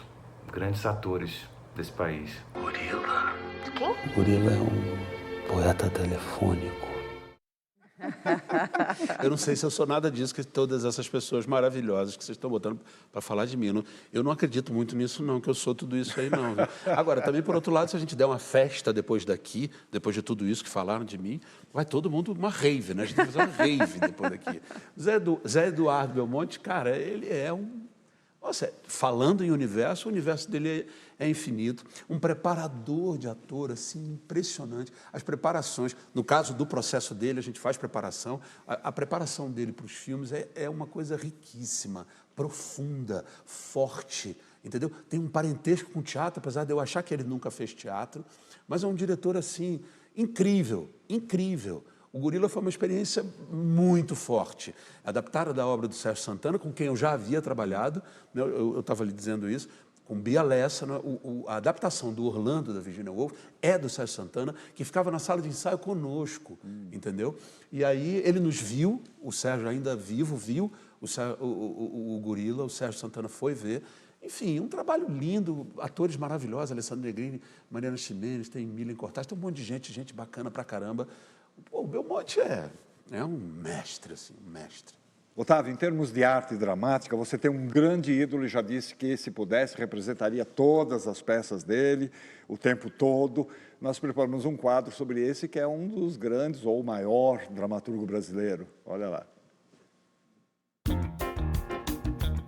Speaker 4: grandes atores desse país.
Speaker 8: Gorila. Quem?
Speaker 3: Gorila é um poeta telefônico. Eu não sei se eu sou nada disso, que todas essas pessoas maravilhosas que vocês estão botando para falar de mim. Eu não acredito muito nisso, não, que eu sou tudo isso aí, não. Viu? Agora, também, por outro lado, se a gente der uma festa depois daqui, depois de tudo isso que falaram de mim, vai todo mundo uma rave, né? A gente vai fazer uma rave depois daqui. Zé Eduardo Belmonte, cara, ele é um... Nossa, falando em universo, o universo dele é infinito. Um preparador de ator, assim, impressionante. As preparações, no caso do processo dele, a gente faz preparação. A preparação dele para os filmes é uma coisa riquíssima, profunda, forte, entendeu? Tem um parentesco com o teatro, apesar de eu achar que ele nunca fez teatro, mas é um diretor, assim, incrível, incrível. O Gorila foi uma experiência muito forte, adaptada da obra do Sérgio Santana, com quem eu já havia trabalhado, né? Eu estava lhe dizendo isso, com Bia Lessa, né? A adaptação do Orlando, da Virginia Woolf, é do Sérgio Santana, que ficava na sala de ensaio conosco, entendeu? E aí ele nos viu, o Sérgio ainda vivo, viu o Gorila, o Sérgio Santana foi ver. Enfim, um trabalho lindo, atores maravilhosos, Alessandro Negrini, Mariana Ximenes, tem Milen Cortaz, tem um monte de gente bacana pra caramba. Pô, o Belmonte é um mestre, assim, um mestre.
Speaker 1: Otávio, em termos de arte dramática, você tem um grande ídolo e já disse que, se pudesse, representaria todas as peças dele, o tempo todo. Nós preparamos um quadro sobre esse, que é um dos grandes, ou o maior dramaturgo brasileiro. Olha lá.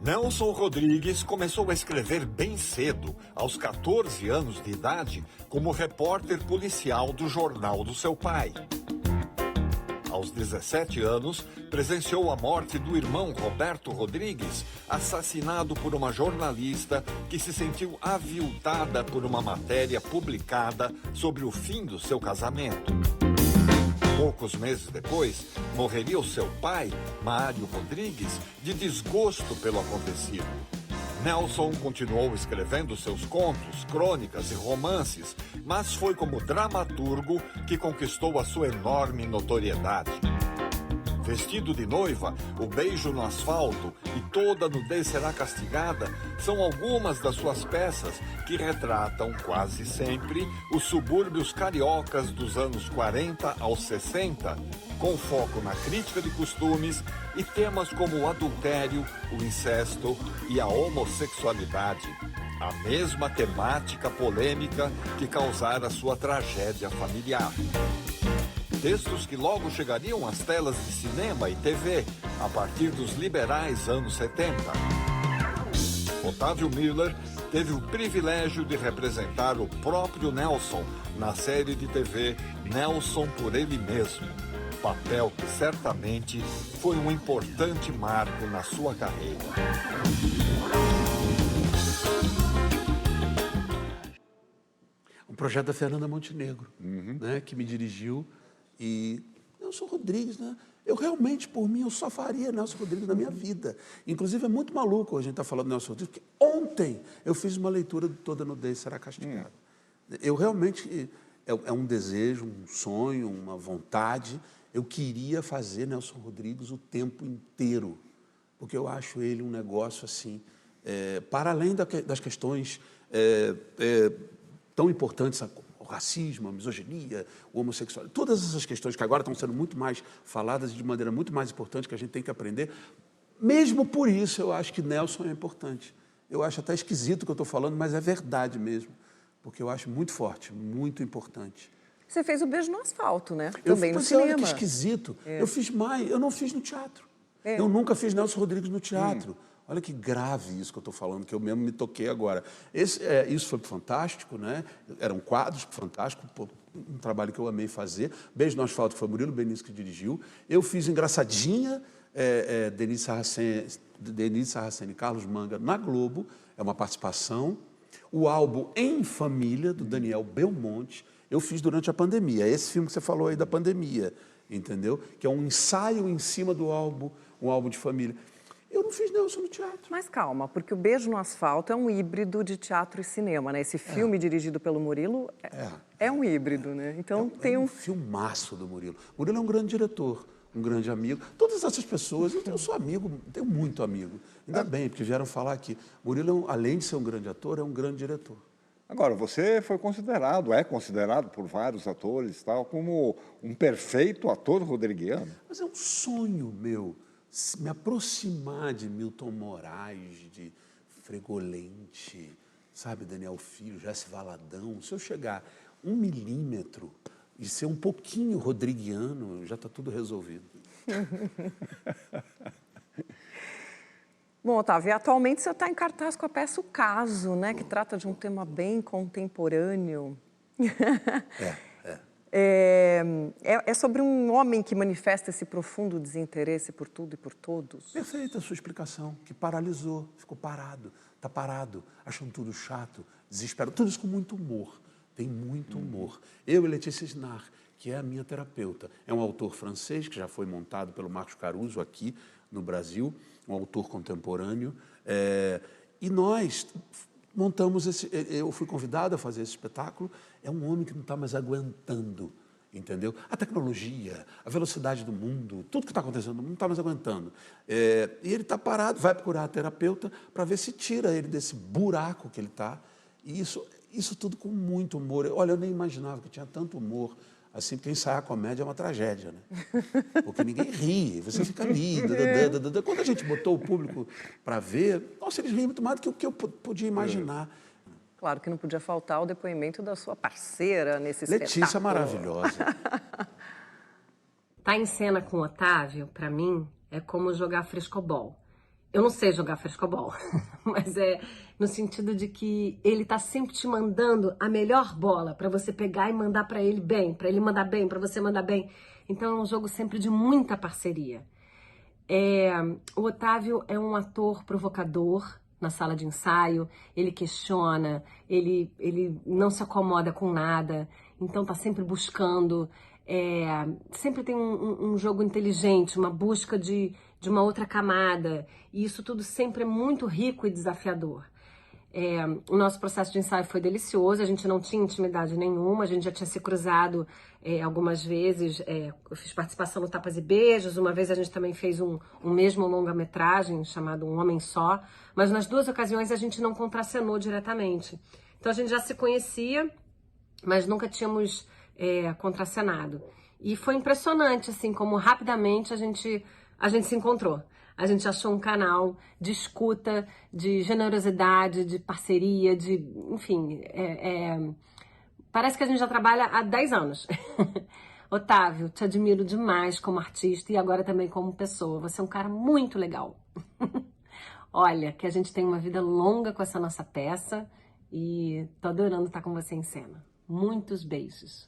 Speaker 10: Nelson Rodrigues começou a escrever bem cedo, aos 14 anos de idade, como repórter policial do jornal do seu pai. Aos 17 anos, presenciou a morte do irmão Roberto Rodrigues, assassinado por uma jornalista que se sentiu aviltada por uma matéria publicada sobre o fim do seu casamento. Poucos meses depois, morreria o seu pai, Mário Rodrigues, de desgosto pelo acontecido. Nelson continuou escrevendo seus contos, crônicas e romances, mas foi como dramaturgo que conquistou a sua enorme notoriedade. Vestido de noiva, O Beijo no Asfalto e Toda Nudez Será Castigada são algumas das suas peças que retratam quase sempre os subúrbios cariocas dos anos 40 aos 60, com foco na crítica de costumes e temas como o adultério, o incesto e a homossexualidade. A mesma temática polêmica que causara sua tragédia familiar. Textos que logo chegariam às telas de cinema e TV, a partir dos liberais anos 70. Otávio Miller teve o privilégio de representar o próprio Nelson na série de TV Nelson por Ele Mesmo, papel que certamente foi um importante marco na sua carreira.
Speaker 3: Um projeto da Fernanda Montenegro, né, que me dirigiu. E Nelson Rodrigues, né? Eu realmente, por mim, eu só faria Nelson Rodrigues na minha vida. Inclusive, é muito maluco a gente estar falando de Nelson Rodrigues, porque ontem eu fiz uma leitura de Toda Nudez Será Castigada. Eu realmente, é um desejo, um sonho, uma vontade. Eu queria fazer Nelson Rodrigues o tempo inteiro, porque eu acho ele um negócio assim, para além das questões tão importantes, o racismo, a misoginia, o homossexual, todas essas questões que agora estão sendo muito mais faladas de maneira muito mais importante, que a gente tem que aprender. Mesmo por isso, eu acho que Nelson é importante. Eu acho até esquisito o que eu estou falando, mas é verdade mesmo, porque eu acho muito forte, muito importante.
Speaker 2: Você fez O Beijo no Asfalto, né? Também no cinema.
Speaker 3: Olha que esquisito. Eu fiz mais, eu não fiz no teatro. Eu nunca fiz Nelson Rodrigues no teatro. Olha que grave isso que eu estou falando, que eu mesmo me toquei agora. Isso foi fantástico, né? Eram quadros fantásticos, um trabalho que eu amei fazer. Beijo no Asfalto, que foi Murilo Benício que dirigiu. Eu fiz Engraçadinha, Denise Sarraceni e Carlos Manga na Globo, é uma participação. O álbum Em Família, do Daniel Belmonte, eu fiz durante a pandemia. É esse filme que você falou aí da pandemia, entendeu? Que é um ensaio em cima do álbum, um álbum de família. Eu não fiz Nelson no teatro.
Speaker 2: Mas calma, porque o Beijo no Asfalto é um híbrido de teatro e cinema, né? Esse filme dirigido pelo Murilo é um híbrido, né? Então tem
Speaker 3: um filmaço do Murilo. Murilo é um grande diretor, um grande amigo. Todas essas pessoas, eu sou amigo, tenho muito amigo. Ainda bem, porque vieram falar aqui. Murilo, além de ser um grande ator, é um grande diretor.
Speaker 1: Agora, você foi considerado, é considerado por vários atores, tal, como um perfeito ator rodriguiano.
Speaker 3: Mas é um sonho meu me aproximar de Milton Moraes, de Fregolente, sabe, Daniel Filho, Jesse Valadão. Se eu chegar 1 milímetro e ser um pouquinho rodriguiano, já está tudo resolvido.
Speaker 2: Bom, Otávio, atualmente você está em cartaz com a peça O Caso, né? Que trata de um tema bem contemporâneo. É sobre um homem que manifesta esse profundo desinteresse por tudo e por todos.
Speaker 3: Perfeita a sua explicação, que paralisou, ficou parado, está parado, achando tudo chato, desesperado, tudo isso com muito humor, tem muito humor. Eu e Letícia Snar, que é a minha terapeuta, é um autor francês que já foi montado pelo Marcos Caruso aqui no Brasil, um autor contemporâneo, e nós montamos eu fui convidado a fazer esse espetáculo. É um homem que não está mais aguentando, entendeu? A tecnologia, a velocidade do mundo, tudo que está acontecendo no mundo não está mais aguentando. E ele está parado, vai procurar a terapeuta para ver se tira ele desse buraco que ele está. E isso tudo com muito humor. Olha, eu nem imaginava que tinha tanto humor. Assim, porque ensaiar a comédia é uma tragédia, né? Porque ninguém ri, você fica ali. Quando a gente botou o público para ver, nossa, eles riem muito mais do que eu podia imaginar.
Speaker 2: Claro que não podia faltar o depoimento da sua parceira nesse espetáculo.
Speaker 3: Letícia maravilhosa.
Speaker 11: Tá em cena com o Otávio, para mim, é como jogar frescobol. Eu não sei jogar frescobol, mas é no sentido de que ele tá sempre te mandando a melhor bola para você pegar e mandar para ele bem, para ele mandar bem, para você mandar bem. Então é um jogo sempre de muita parceria. O Otávio é um ator provocador na sala de ensaio, ele questiona, ele não se acomoda com nada, então tá sempre buscando, sempre tem um jogo inteligente, uma busca de uma outra camada, e isso tudo sempre é muito rico e desafiador. O nosso processo de ensaio foi delicioso, a gente não tinha intimidade nenhuma, a gente já tinha se cruzado algumas vezes, eu fiz participação no Tapas e Beijos, uma vez a gente também fez um mesmo longa-metragem chamado Um Homem Só, mas nas duas ocasiões a gente não contracenou diretamente. Então a gente já se conhecia, mas nunca tínhamos contracenado. E foi impressionante, assim, como rapidamente a gente se encontrou. A gente achou um canal de escuta, de generosidade, de parceria, enfim, parece que a gente já trabalha há 10 anos. Otávio, te admiro demais como artista e agora também como pessoa. Você é um cara muito legal. Olha, que a gente tem uma vida longa com essa nossa peça e tô adorando estar com você em cena. Muitos beijos.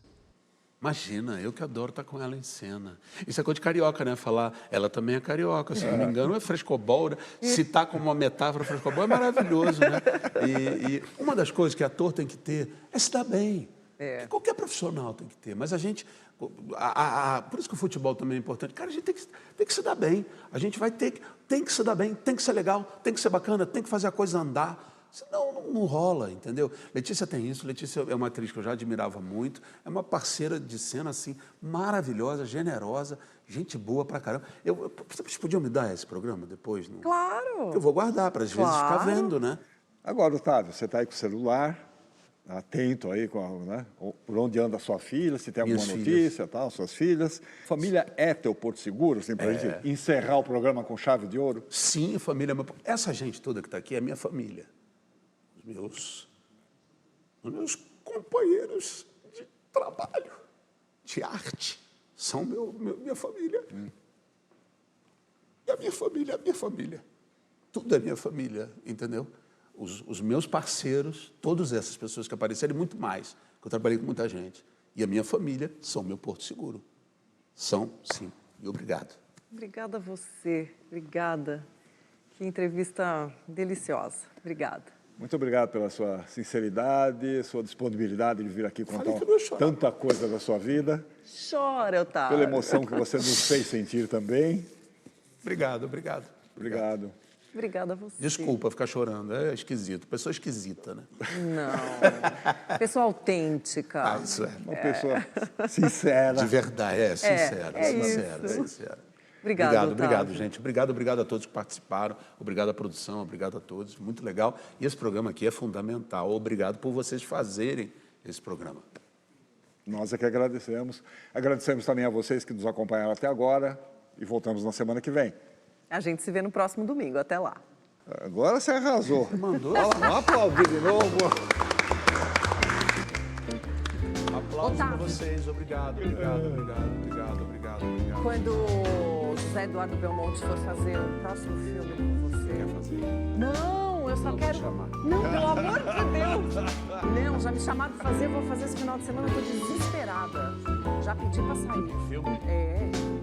Speaker 3: Imagina, eu que adoro estar com ela em cena. Isso é coisa de carioca, né? Falar, ela também é carioca, se não me engano, é frescobol. Citar como uma metáfora frescobol é maravilhoso, né? E uma das coisas que ator tem que ter é se dar bem. Qualquer profissional tem que ter, mas a gente... por isso que o futebol também é importante. Cara, a gente tem que se dar bem. A gente tem que se dar bem, tem que ser legal, tem que ser bacana, tem que fazer a coisa andar. Senão não rola, entendeu? Letícia tem isso, Letícia é uma atriz que eu já admirava muito, é uma parceira de cena, assim, maravilhosa, generosa, gente boa pra caramba. Vocês podiam me dar esse programa depois? Não?
Speaker 2: Claro!
Speaker 3: Eu vou guardar para às vezes ficar vendo, né?
Speaker 1: Agora, Otávio, você está aí com o celular, atento aí né, por onde anda a sua filha, se tem alguma notícia, tal, suas filhas. Família é teu porto seguro, assim, para a gente encerrar o programa com chave de ouro?
Speaker 3: Sim, família é meu... Essa gente toda que está aqui é minha família. Os meus companheiros de trabalho, de arte, são minha família. E a minha família é minha família. Tudo é minha família, entendeu? Os meus parceiros, todas essas pessoas que apareceram, e muito mais, que eu trabalhei com muita gente. E a minha família são meu porto seguro. São, sim. E obrigado.
Speaker 2: Obrigada a você. Obrigada. Que entrevista deliciosa. Obrigada.
Speaker 1: Muito obrigado pela sua sinceridade, sua disponibilidade de vir aqui contar tanta coisa da sua vida.
Speaker 2: Chora, Otávio.
Speaker 1: Pela emoção que você nos fez sentir também.
Speaker 3: Obrigado.
Speaker 1: Obrigado.
Speaker 2: Obrigada a você.
Speaker 3: Desculpa ficar chorando, é esquisito. Pessoa esquisita, né?
Speaker 2: Não. Pessoa autêntica.
Speaker 3: Isso é.
Speaker 1: Uma pessoa sincera.
Speaker 3: De verdade, sincera. Obrigado, gente. Obrigado a todos que participaram. Obrigado à produção, obrigado a todos. Muito legal. E esse programa aqui é fundamental. Obrigado por vocês fazerem esse programa.
Speaker 1: Nós é que agradecemos. Agradecemos também a vocês que nos acompanharam até agora e voltamos na semana que vem.
Speaker 2: A gente se vê no próximo domingo. Até lá.
Speaker 1: Agora você arrasou.
Speaker 3: Mandou.
Speaker 1: Vamos aplaudir de novo.
Speaker 3: Aplausos para vocês. Obrigado.
Speaker 2: Quando o José Eduardo Belmonte for fazer o próximo filme com você...
Speaker 3: Quer fazer?
Speaker 2: Não, eu só quero...
Speaker 3: Chamar.
Speaker 2: Não, pelo amor de Deus. Não, já me chamaram para fazer, vou fazer esse final de semana, eu tô desesperada. Já pedi para sair.
Speaker 3: Filme?
Speaker 2: É.